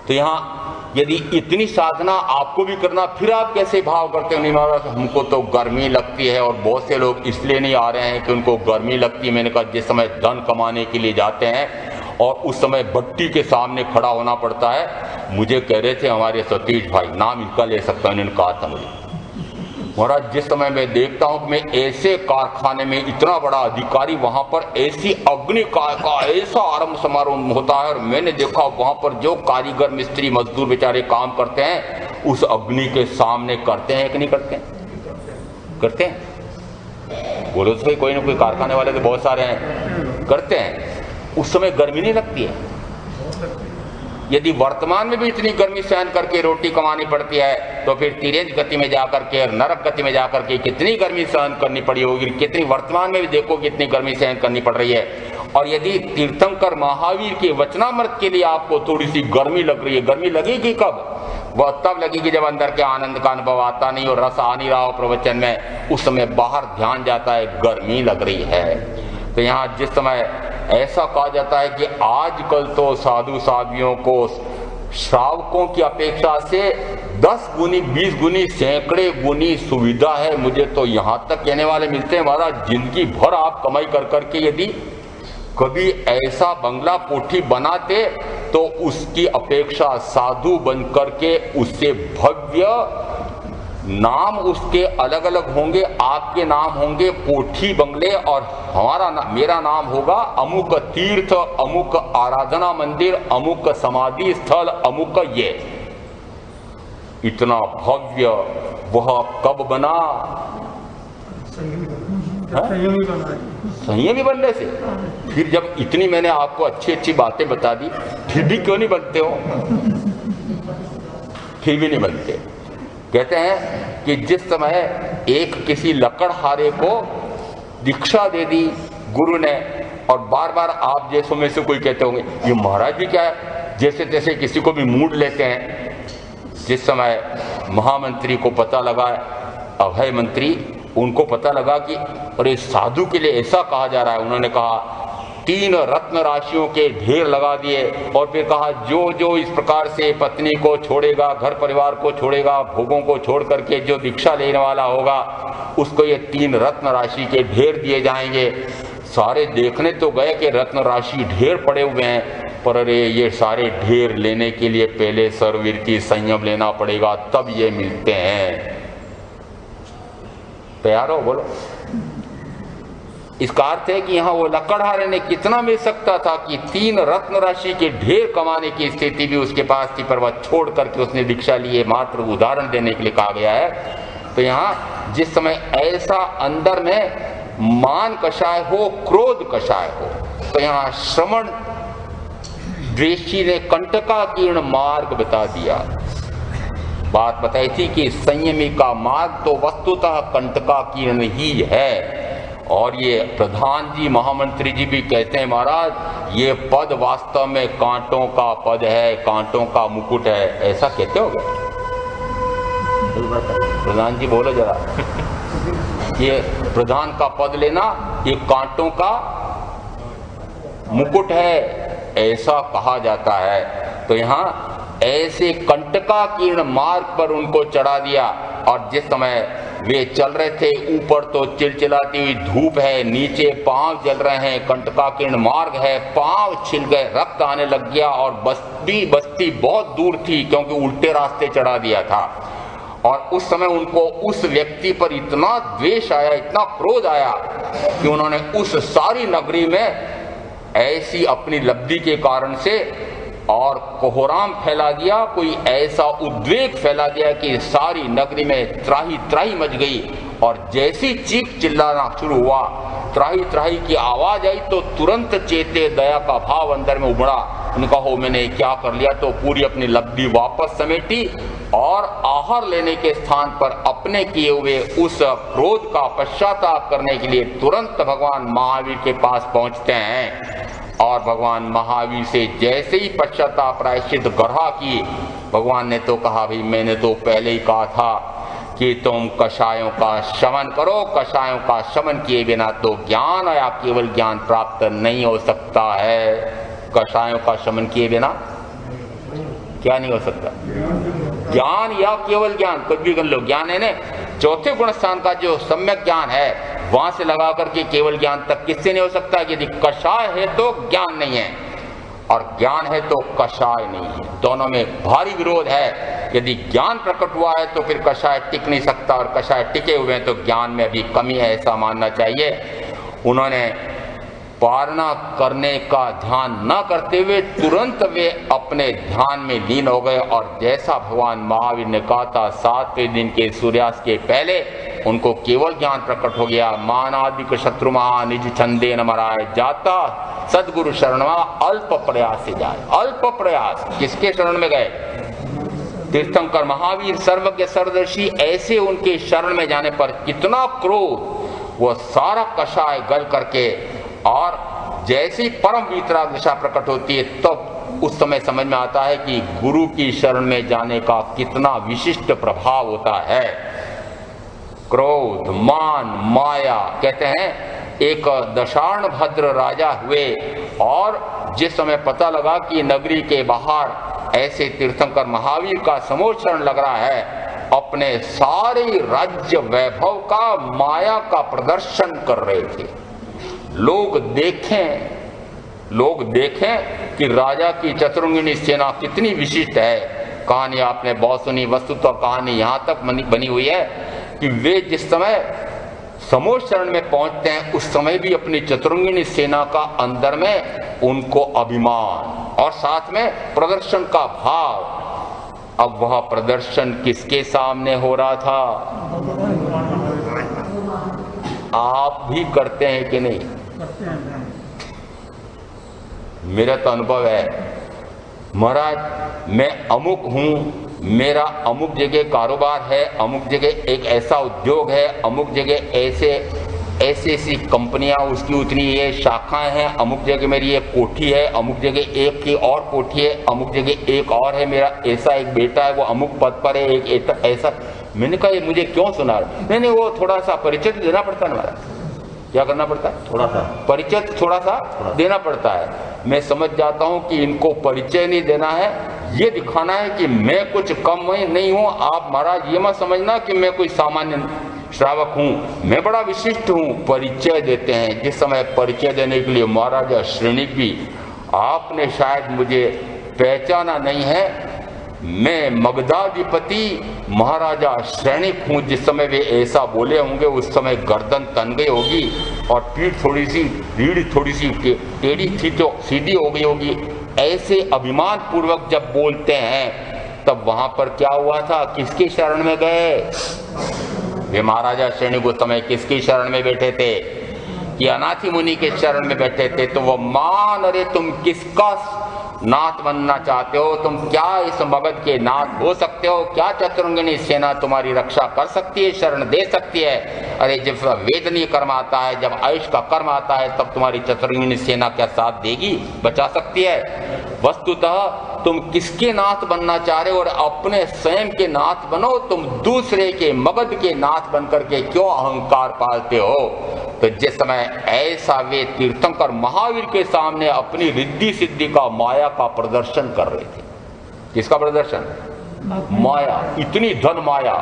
तो यहाँ यदि इतनी साधना आपको भी करना, फिर आप कैसे भाव करते हो? नहीं महाराज हमको तो गर्मी लगती है, और बहुत से लोग इसलिए नहीं आ रहे हैं कि उनको गर्मी लगती है। मैंने कहा जिस समय धन कमाने के लिए जाते हैं और उस समय भट्टी के सामने खड़ा होना पड़ता है। मुझे कह रहे थे हमारे सतीश भाई, नाम इनका ले सकता हूँ, इन्होंने कहा था मुझे, महाराज जिस समय मैं देखता हूं कि मैं ऐसे कारखाने में इतना बड़ा अधिकारी, वहां पर ऐसी अग्नि का ऐसा आरंभ समारोह होता है, और मैंने देखा वहां पर जो कारीगर मिस्त्री मजदूर बेचारे काम करते हैं उस अग्नि के सामने करते हैं कि नहीं करते हैं? करते हैं। बोलो तो कोई ना कोई कारखाने वाले तो बहुत सारे हैं, करते हैं। उस समय गर्मी नहीं लगती है। यदि वर्तमान में भी इतनी गर्मी सहन करके रोटी कमानी पड़ती है, तो फिर तिरंज गति में जाकर के, नरक गति में जाकर के कितनी गर्मी सहन करनी पड़ी होगी। कितनी वर्तमान में भी देखो कितनी गर्मी सहन करनी पड़ रही है। और यदि तीर्थंकर महावीर के वचनामृत के लिए आपको थोड़ी सी गर्मी लग रही है, गर्मी लगेगी कब? वह तब लगेगी जब अंदर के आनंद का अनुभव आता नहीं और रस आ नहीं रहा हो प्रवचन में। उस समय बाहर ध्यान जाता है गर्मी लग रही है। तो यहाँ जिस समय ऐसा कहा जाता है कि आजकल तो साधु साध्वियों को श्रावकों की अपेक्षा से 10 गुनी 20 गुनी सैकड़े गुनी सुविधा है। मुझे तो यहाँ तक कहने वाले मिलते हैं महाराज जिंदगी भर आप कमाई कर करके यदि कभी ऐसा बंगला कोठी बनाते तो उसकी अपेक्षा साधु बन करके उससे भव्य नाम उसके अलग अलग होंगे। आपके नाम होंगे कोठी बंगले और मेरा नाम होगा अमुक तीर्थ, अमुक आराधना मंदिर, अमुक समाधि स्थल, अमुक ये। इतना भव्य वह कब बना? संयमी बनने से। फिर जब इतनी मैंने आपको अच्छी अच्छी बातें बता दी, फिर भी क्यों नहीं बनते हो? फिर भी नहीं बनते। कहते हैं कि जिस समय एक किसी लकड़हारे को दीक्षा दे दी गुरु ने, और बार बार आप जैसों में से कोई कहते होंगे ये महाराज भी क्या है, जैसे तैसे किसी को भी मूड लेते हैं। जिस समय महामंत्री को पता लगा, अभय मंत्री, उनको पता लगा कि अरे साधु के लिए ऐसा कहा जा रहा है, उन्होंने कहा 3 रत्न राशियों के ढेर लगा दिए और फिर कहा जो जो इस प्रकार से पत्नी को छोड़ेगा, घर परिवार को छोड़ेगा, भोगों को छोड़ करके जो दीक्षा लेने वाला होगा उसको ये 3 रत्न राशि के ढेर दिए जाएंगे। सारे देखने तो गए कि रत्न राशि ढेर पड़े हुए हैं, पर अरे ये सारे ढेर लेने के लिए पहले सर्ववृत्ति संयम लेना पड़ेगा, तब ये मिलते हैं। तैयार हो? बोलो। इसका अर्थ है कि यहाँ वो लकड़हारे ने कितना मिल सकता था कि 3 रत्न राशि के ढेर कमाने की स्थिति भी उसके पास थी, पर वह छोड़ करके उसने दीक्षा ली। मात्र उदाहरण देने के लिए कहा गया है। तो यहाँ जिस समय ऐसा अंदर में मान कषाय हो, क्रोध कषाय हो, तो यहाँ श्रवण दृष्टि ने कंटकाकीर्ण मार्ग बता दिया। बात बताई थी कि संयमी का मार्ग तो वस्तुतः कंटकाकीर्ण ही है। और ये प्रधान जी, महामंत्री जी भी कहते हैं, महाराज ये पद वास्तव में कांटों का पद है, कांटों का मुकुट है। ऐसा कहते हो क्या? प्रधान जी बोलो जरा। ये प्रधान का पद लेना ये कांटों का मुकुट है, ऐसा कहा जाता है। तो यहाँ ऐसे कंटकाकीर्ण मार्ग पर उनको चढ़ा दिया। और जिस समय वे चल रहे थे, ऊपर तो चिलचिलाती हुई धूप है, नीचे पांव जल रहे हैं, कंटकाकीर्ण मार्ग है, पांव छिल गए, रक्त आने लग गया। और बस्ती बहुत दूर थी, क्योंकि उल्टे रास्ते चढ़ा दिया था। और उस समय उनको उस व्यक्ति पर इतना द्वेष आया, इतना क्रोध आया कि उन्होंने उस सारी नगरी में ऐसी अपनी लब्धि के कारण से और कोहराम फैला दिया, कोई ऐसा उद्वेग फैला दिया कि सारी नगरी में त्राही त्राही मच गई। और जैसी चीख चिल्लाना शुरू हुआ, त्राही त्राही की आवाज आई, तो तुरंत चेते, दया का भाव अंदर में उमड़ा। उनका हो मैंने क्या कर लिया, तो पूरी अपनी लब्धि वापस समेटी और आहार लेने के स्थान पर अपने किए हुए उस क्रोध का पश्चाताप करने के लिए तुरंत भगवान महावीर के पास पहुंचते हैं। और भगवान महावीर से जैसे ही पश्चाताप प्रायश्चित गढ़ा की, भगवान ने तो कहा, भाई मैंने तो पहले ही कहा था कि तुम कषायों का शमन करो। कषायों का शमन किए बिना तो ज्ञान या केवल ज्ञान प्राप्त नहीं हो सकता है। कषायों का शमन किए बिना क्या नहीं हो सकता? ज्ञान या केवल ज्ञान, कुछ भी कर लो। ज्ञान है ना, चौथे गुण स्थान का जो सम्यक ज्ञान है, वहां से लगा करके केवल ज्ञान तक किससे नहीं हो सकता? यदि कषाय है तो ज्ञान नहीं है, और ज्ञान है तो कषाय नहीं है। दोनों में भारी विरोध है। यदि ज्ञान प्रकट हुआ है तो फिर कषाय टिक नहीं सकता, और कषाय टिके हुए हैं तो ज्ञान में अभी कमी है, ऐसा मानना चाहिए। उन्होंने पारणा करने का ध्यान न करते हुए तुरंत वे अपने ध्यान में लीन हो गए। और जैसा भगवान महावीर ने कहा था, 7वें दिन के सूर्यास्त के पहले उनको केवल ज्ञान प्रकट हो गया। मानादिक शत्रु महा निज छंदे न मराए, जाता सदगुरु शरणवा अल्प प्रयास से जाए। अल्प प्रयास, किसके शरण में गए? तीर्थंकर महावीर, सर्वज्ञ सर्वदर्शी। ऐसे उनके शरण में जाने पर कितना क्रोध, वो सारा कषाय गल करके, और जैसी परम वीतराग दिशा प्रकट होती है, तब उस समय समझ में आता है कि गुरु की शरण में जाने का कितना विशिष्ट प्रभाव होता है। क्रोध, मान, माया, कहते हैं एक दशार्ण भद्र राजा हुए, और जिस समय पता लगा कि नगरी के बाहर ऐसे तीर्थंकर महावीर का समोचरण लग रहा है, अपने सारे राज्य वैभव का, माया का प्रदर्शन कर रहे थे। लोग देखें कि राजा की चतुरंगिनी सेना कितनी विशिष्ट है। कहानी आपने बहुत सुनी। वस्तु तो कहानी यहाँ तक बनी हुई है कि वे जिस समय समोचरण में पहुंचते हैं, उस समय भी अपनी चतुरंगिनी सेना का अंदर में उनको अभिमान और साथ में प्रदर्शन का भाव। अब वह प्रदर्शन किसके सामने हो रहा था? आप भी करते हैं कि नहीं? मेरा तो अनुभव है, महाराज मैं अमुक हूं, मेरा अमुक जगह कारोबार है, अमुक जगह एक ऐसा उद्योग है, अमुक जगह ऐसी कंपनियां, उसकी उतनी ये शाखाएं हैं, अमुक जगह मेरी एक कोठी है, अमुक जगह एक की और कोठी है, अमुक जगह एक और है, मेरा ऐसा एक बेटा है वो अमुक पद पर है, एक ऐसा। मैंने कहा ये मुझे क्यों सुना? नहीं, वो थोड़ा सा परिचय देना पड़ता है हमारा। क्या करना पड़ता है? थोड़ा सा परिचय, थोड़ा सा देना पड़ता है। मैं समझ जाता हूं कि इनको परिचय नहीं देना है, ये दिखाना है कि मैं कुछ कम नहीं हूं। आप महाराज ये मत समझना कि मैं कोई सामान्य श्रावक हूँ, मैं बड़ा विशिष्ट हूँ, परिचय देते हैं। जिस समय परिचय देने के लिए महाराजा श्रेणिक भी, आपने शायद मुझे पहचाना नहीं है, मैं मगधाधिपति महाराजा श्रेणिक हूँ। जिस समय वे ऐसा बोले होंगे उस समय गर्दन तन गई होगी और पीठ थोड़ी सी, रीढ़ थोड़ी सी टेढ़ी थी तो सीधी हो गई होगी। ऐसे अभिमान पूर्वक जब बोलते हैं तब वहां पर क्या हुआ था, किसकी शरण में गए? वे महाराजा श्रेणिक उस समय किसकी शरण में बैठे थे? कि अनाथि मुनि के शरण में बैठे थे। तो वो मान, अरे तुम किसका नाथ बनना चाहते हो? तुम क्या इस मगध के नाथ हो सकते हो? क्या चतुरंगिनी सेना तुम्हारी रक्षा कर सकती है, शरण दे सकती है? अरे जब वेदनीय कर्म आता है, जब आयुष का कर्म आता है, तब तुम्हारी चतुरंगिनी सेना क्या साथ देगी, बचा सकती है? वस्तुतः तुम किसके नाथ बनना चाह रहे हो? और अपने स्वयं के नाथ बनो, तुम दूसरे के, मगध के नाथ बनकर के क्यों अहंकार पालते हो? तो जिस समय ऐसा वे तीर्थंकर महावीर के सामने अपनी रिद्धि सिद्धि का, माया का प्रदर्शन कर रहे थे। किसका प्रदर्शन? माया, इतनी धन माया,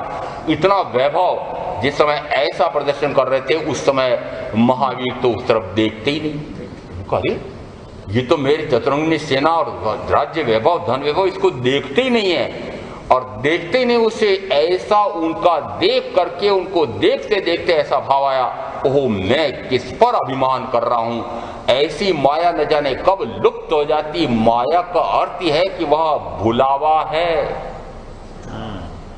इतना वैभव। जिस समय ऐसा प्रदर्शन कर रहे थे उस समय महावीर तो उस तरफ देखते ही नहीं। अरे ये तो मेरी चतुरंगिनी सेना और राज्य वैभव, धन वैभव, इसको देखते ही नहीं है। और देखते ही नहीं, उसे ऐसा उनका देख करके, उनको देखते देखते ऐसा भाव आया, ओह मैं किस पर अभिमान कर रहा हूं। ऐसी माया न जाने कब लुप्त हो जाती। माया का अर्थ है कि वह भुलावा है।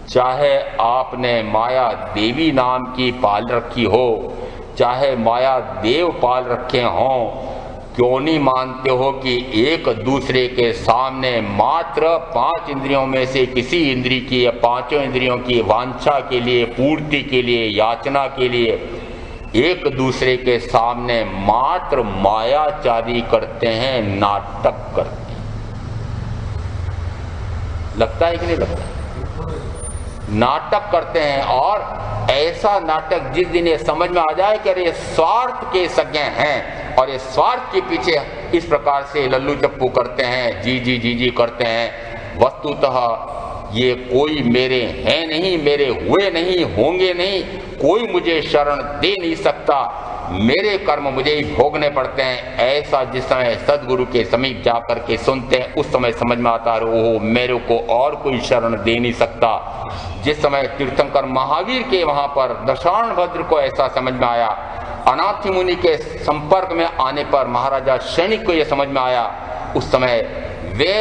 चाहे आपने माया देवी नाम की पाल रखी हो, चाहे माया देव पाल रखे हों, क्यों नहीं मानते हो कि एक दूसरे के सामने मात्र 5 इंद्रियों में से किसी इंद्रिय की या 5 इंद्रियों की वांछा के लिए, पूर्ति के लिए, याचना के लिए एक दूसरे के सामने मात्र मायाचारी करते हैं, नाटक करते हैं। लगता है कि नहीं लगता? नाटक करते हैं। और ऐसा नाटक जिस दिन ये समझ में आ जाए कि अरे ये स्वार्थ के सज्ञ हैं और ये स्वार्थ के पीछे इस प्रकार से लल्लू चप्पू करते हैं, जी जी जी जी करते हैं, वस्तुतः ये कोई मेरे हैं नहीं, मेरे हुए नहीं, होंगे नहीं, कोई मुझे शरण दे नहीं सकता, मेरे कर्म मुझे ही भोगने पड़ते हैं। ऐसा जिस समय सदगुरु के समीप जाकर के सुनते हैं उस समय समझ में आता है, ओह मेरे को और कोई शरण दे नहीं सकता। जिस समय तीर्थंकर महावीर के वहां पर दशार्ण भद्र को ऐसा समझ में आया, अनाथि मुनि के संपर्क में आने पर महाराजा श्रेणिक को यह समझ में आया, उस समय वे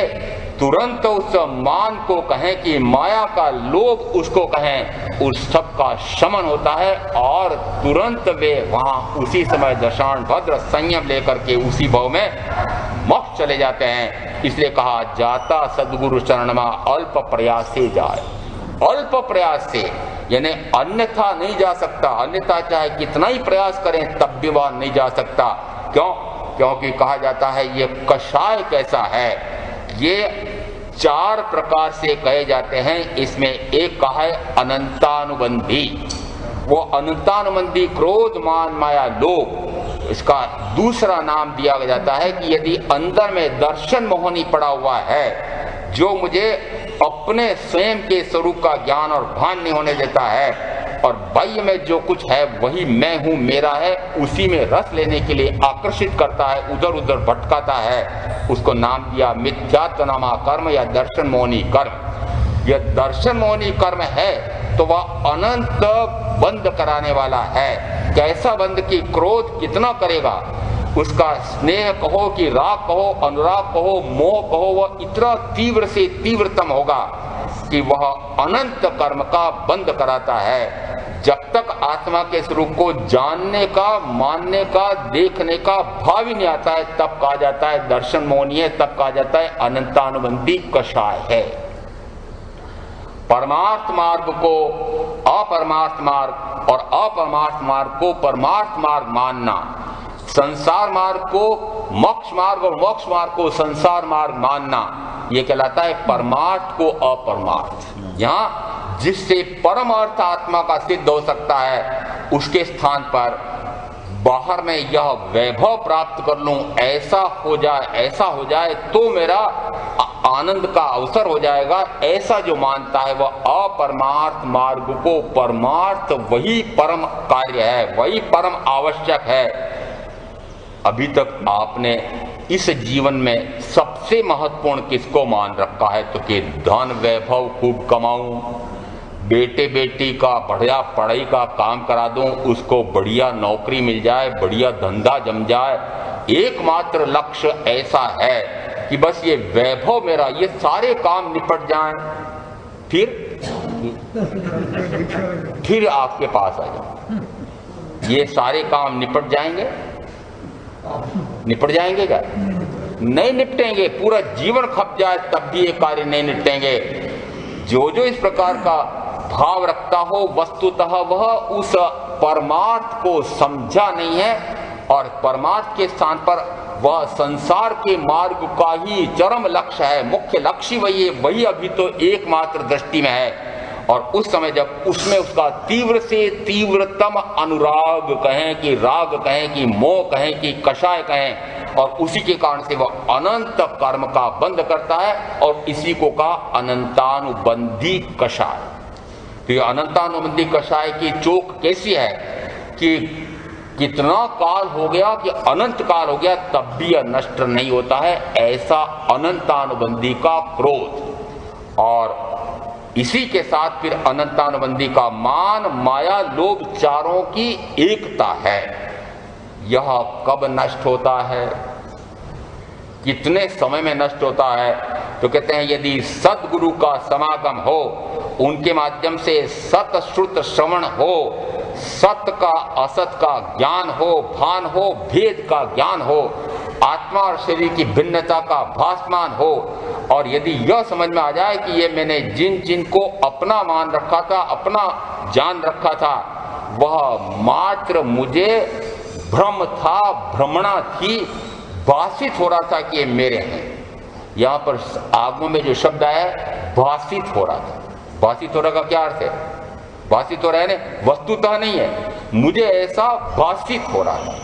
तुरंत उस मान को कहें कि माया का लोभ उसको कहें, उस सब का शमन होता है और तुरंत वे वहां उसी समय दशार्ण भद्र संयम लेकर के उसी भाव में मोक्ष चले जाते हैं। इसलिए कहा जाता सदगुरु शरणमा अल्प प्रयास से जाए। अल्प प्रयास से यानी अन्यथा नहीं जा सकता, अन्यथा चाहे कितना ही प्रयास करें तब भी वह नहीं जा सकता। क्यों? क्योंकि कहा जाता है ये कषाय कैसा है, ये 4 प्रकार से कहे जाते हैं। इसमें एक कहा है अनंतानुबंधी। वो अनंतानुबंधी क्रोध मान माया लोभ, इसका दूसरा नाम दिया जाता है कि यदि अंदर में दर्शन मोहनी पड़ा हुआ है जो मुझे अपने स्वयं के स्वरूप का ज्ञान और भान नहीं होने देता है और बाह्य में जो कुछ है वही मैं हूँ, मेरा है, उसी में रस लेने के लिए आकर्षित करता है, उधर उधर भटकाता है, उसको नाम दिया मिथ्यात्वनामा कर्म या दर्शन मोहनी कर्म। यह दर्शन मोहनी कर्म है तो वह अनंत बंद कराने वाला है। कैसा बंद कि क्रोध कितना करेगा, उसका स्नेह कहो कि राग कहो, अनुराग कहो, मोह कहो, वह इतना तीव्र से तीव्रतम होगा कि वह अनंत कर्म का बंद कराता है। जब तक आत्मा के स्वरूप को जानने का, मानने का, देखने का भाव ही नहीं आता है तब कहा जाता है दर्शन मोहनी है, तब कहा जाता है अनंतानुबंधी कषाय है। परमार्थ मार्ग को अपरमार्थ मार्ग और अपरमार्थ मार्ग को परमार्थ मार्ग मानना, संसार मार्ग को मोक्ष मार्ग और मोक्ष मार्ग को संसार मार्ग मानना, यह कहलाता है परमार्थ को अपरमार्थ। यहाँ जिससे परम अर्थ आत्मा का सिद्ध हो सकता है उसके स्थान पर बाहर में यह वैभव प्राप्त कर लूं, ऐसा हो जाए तो मेरा आनंद का अवसर हो जाएगा, ऐसा जो मानता है वह अपरमार्थ मार्ग को परमार्थ, वही परम कार्य है, वही परम आवश्यक है। अभी तक आपने इस जीवन में सबसे महत्वपूर्ण किसको मान रखा है? तो कि धन वैभव खूब कमाऊं, बेटे बेटी का बढ़िया पढ़ाई का काम करा दूं, उसको बढ़िया नौकरी मिल जाए, बढ़िया धंधा जम जाए। एकमात्र लक्ष्य ऐसा है कि बस ये वैभव मेरा, ये सारे काम निपट जाएं, फिर आपके पास आ जाओ। ये सारे काम निपट जाएंगे क्या? नहीं निपटेंगे। पूरा जीवन खप जाए तब भी ये कार्य नहीं निपटेंगे। जो इस प्रकार का भाव रखता हो, वस्तुतः वह उस परमार्थ को समझा नहीं है, और परमार्थ के स्थान पर वह संसार के मार्ग का ही चरम लक्ष्य है, मुख्य लक्ष्य वही है, वही अभी तो एकमात्र दृष्टि में है। और उस समय जब उसमें उसका तीव्र से तीव्रतम अनुराग कहें कि राग कहें कि मोह कहें कि कषाय कहें, और उसी के कारण से वह अनंत कर्म का बंध करता है, और इसी को कहा अनंतानुबंधी कषाय। तो ये अनंतानुबंधी कषाय की चोक कैसी है कि कितना काल हो गया, कि अनंत काल हो गया तब भी यह नष्ट नहीं होता है, ऐसा अनंतानुबंधी का क्रोध। और इसी के साथ फिर अनंतानुबंधी का मान, माया, लोभ, चारों की एकता है। यह कब नष्ट होता है? कितने समय में नष्ट होता है? तो कहते हैं यदि सद्गुरु का समागम हो, उनके माध्यम से सत श्रुत श्रवण हो, सत्य का असत का ज्ञान हो, भान हो, भेद का ज्ञान हो, आत्मा और शरीर की भिन्नता का भासमान हो, और यदि यह समझ में आ जाए कि ये मैंने जिन को अपना मान रखा था, अपना जान रखा था, वह मात्र मुझे भ्रम था, भ्रमणा थी, भाषित हो रहा था कि ये मेरे हैं। यहाँ पर आगमों में जो शब्द आया है भाषित हो रहा था। भाषित हो रहा का क्या अर्थ है? भाषित हो रहा है ना, वस्तुतः नहीं है, मुझे ऐसा भाषित हो रहा था।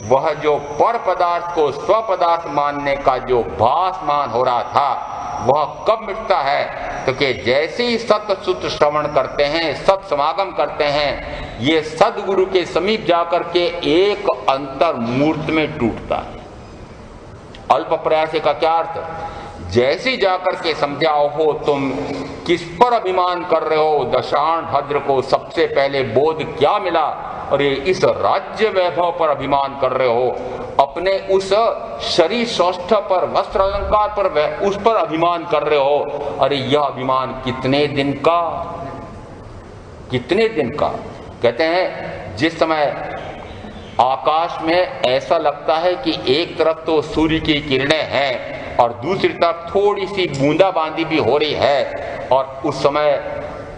वह जो पर पदार्थ को स्व पदार्थ मानने का जो भासमान हो रहा था, वह कब मिटता है? तो कि जैसे ही सत्य सुत श्रवण करते हैं, सत समागम करते हैं, ये सदगुरु के समीप जाकर के एक अंतर मूर्त में टूटता है। अल्प प्रयास का क्या अर्थ? जैसे जाकर के समझाओ हो तुम किस पर अभिमान कर रहे हो, दशाण भद्र को सबसे पहले बोध क्या मिला? अरे इस राज्य वैभव पर अभिमान कर रहे हो, अपने उस शरीर सौष्ठ पर, वस्त्र अलंकार पर, उस पर अभिमान कर रहे हो। अरे यह अभिमान कितने दिन का? कहते हैं जिस समय आकाश में ऐसा लगता है कि एक तरफ तो सूर्य की किरणें हैं और दूसरी तरफ थोड़ी सी बूंदाबांदी भी हो रही है, और उस समय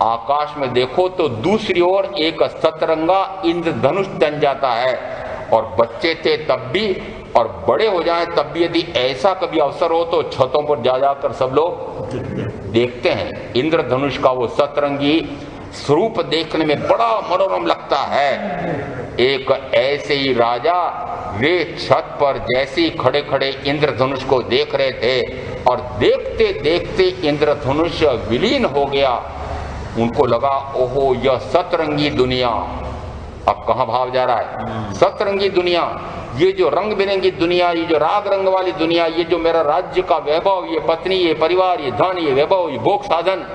आकाश में देखो तो दूसरी ओर एक सतरंगा इंद्रधनुष तन जाता है। और बच्चे थे तब भी, और बड़े हो जाएं तब भी, यदि ऐसा कभी अवसर हो तो छतों पर जा जाकर सब लोग देखते हैं। इंद्रधनुष का वो सतरंगी स्वरूप देखने में बड़ा मनोरम लगता है। एक ऐसे ही राजा वे छत पर जैसे ही खड़े खड़े इंद्रधनुष को देख रहे थे, और देखते देखते इंद्रधनुष विलीन हो गया। उनको लगा ओहो यह सतरंगी दुनिया। अब कहाँ भाव जा रहा है? सतरंगी दुनिया, ये जो रंग बिरंगी दुनिया, ये जो राग रंग वाली दुनिया, ये जो मेरा राज्य का वैभव, ये पत्नी, ये परिवार, ये धन, ये वैभव, ये भोग साधन,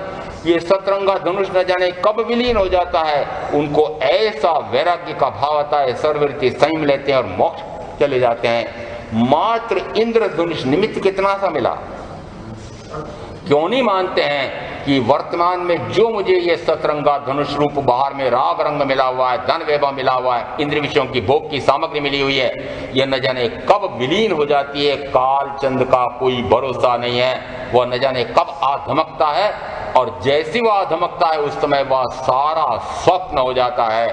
ये सतरंगा धनुष न जाने कब विलीन हो जाता है। उनको ऐसा वैराग्य का भाव आता है, सर्ववृत्ति संयम लेते हैं और मोक्ष चले जाते हैं। मात्र इंद्रधनुष निमित्त कितना सा मिला? क्यों नहीं मानते हैं कि वर्तमान में जो मुझे ये सतरंगा धनुष रूप बाहर में राग रंग मिला हुआ है, धन वैभव मिला हुआ है, इंद्र विषयों की भोग की सामग्री मिली हुई है, यह न जाने कब विलीन हो जाती है। काल चंद का कोई भरोसा नहीं है, वह न जाने कब आ धमकता है, और जैसी वह धमकता है उस समय वह सारा स्वप्न हो जाता है।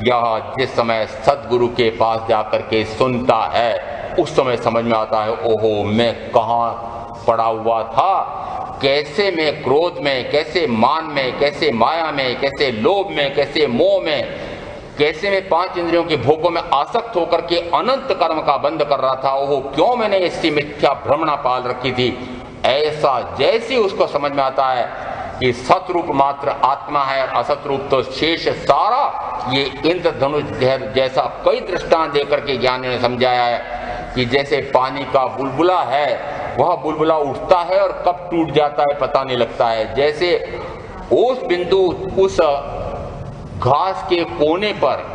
यह जिस समय सदगुरु के पास जाकर के सुनता है, उस समय समझ में आता है ओहो मैं कहाँ पड़ा हुआ था, कैसे मैं क्रोध में, कैसे मान में, कैसे माया में, कैसे लोभ में, कैसे मोह में कैसे मैं 5 इंद्रियों के भोगों में आसक्त होकर के अनंत कर्म का बंध कर रहा था, वो क्यों मैंने ऐसी मिथ्या भ्रमणा पाल रखी थी। ऐसा जैसे उसको समझ में आता है कि सतरूप मात्र आत्मा है और असत रूप तो शेष सारा, ये इंद्रधनुष जैसा कई दृष्टांत देकर के ज्ञानी ने समझाया है कि जैसे पानी का बुलबुला है, वह बुलबुला उठता है और कब टूट जाता है पता नहीं लगता है। जैसे ओस बिंदु उस घास के कोने पर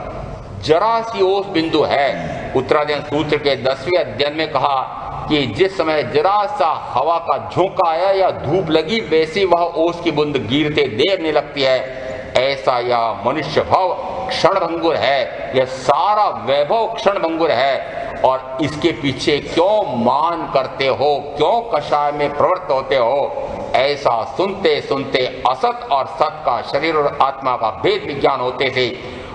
जरा सी ओस बिंदु है। उत्तरायण सूत्र के 10वें अध्ययन में कहा कि जिस समय जरा सा हवा का झोंका आया या धूप लगी, वैसी वह ओस की बूंद गिरते देर नहीं लगती है। ऐसा यह मनुष्य भाव क्षणभंगुर है, यह सारा वैभव क्षणभंगुर है। और इसके पीछे क्यों मान करते हो, क्यों कषाय में प्रवृत्त होते हो। ऐसा सुनते सुनते असत और सत का, शरीर और आत्मा का भेद विज्ञान होते थे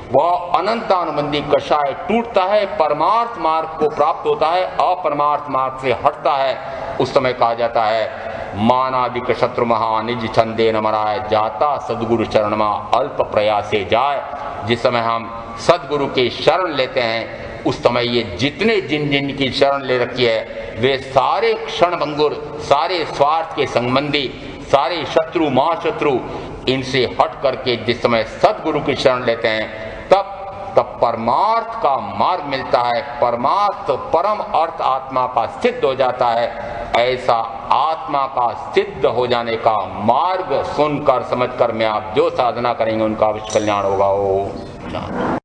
वह अनंतानुबंधी कषाय टूटता है, परमार्थ मार्ग को प्राप्त होता है, अपरमार्थ मार्ग से हटता है। उस समय कहा जाता है मानादिक शत्रु महा निज छंदे न मराय, जाता सदगुरु चरण मा अल्प प्रयासे जाए। जिस समय हम सदगुरु के शरण लेते हैं, उस समय ये जितने जिन जिन की शरण ले रखी है वे सारे क्षणभंगुर, सारे स्वार्थ के संबंधी, सारे शत्रु महाशत्रु, इनसे हट करके जिस समय सदगुरु की शरण लेते हैं तब परमार्थ का मार्ग मिलता है, परमार्थ परम अर्थ आत्मा का सिद्ध हो जाता है। ऐसा आत्मा का सिद्ध हो जाने का मार्ग सुनकर समझकर में आप जो साधना करेंगे उनका अवश्य कल्याण होगा।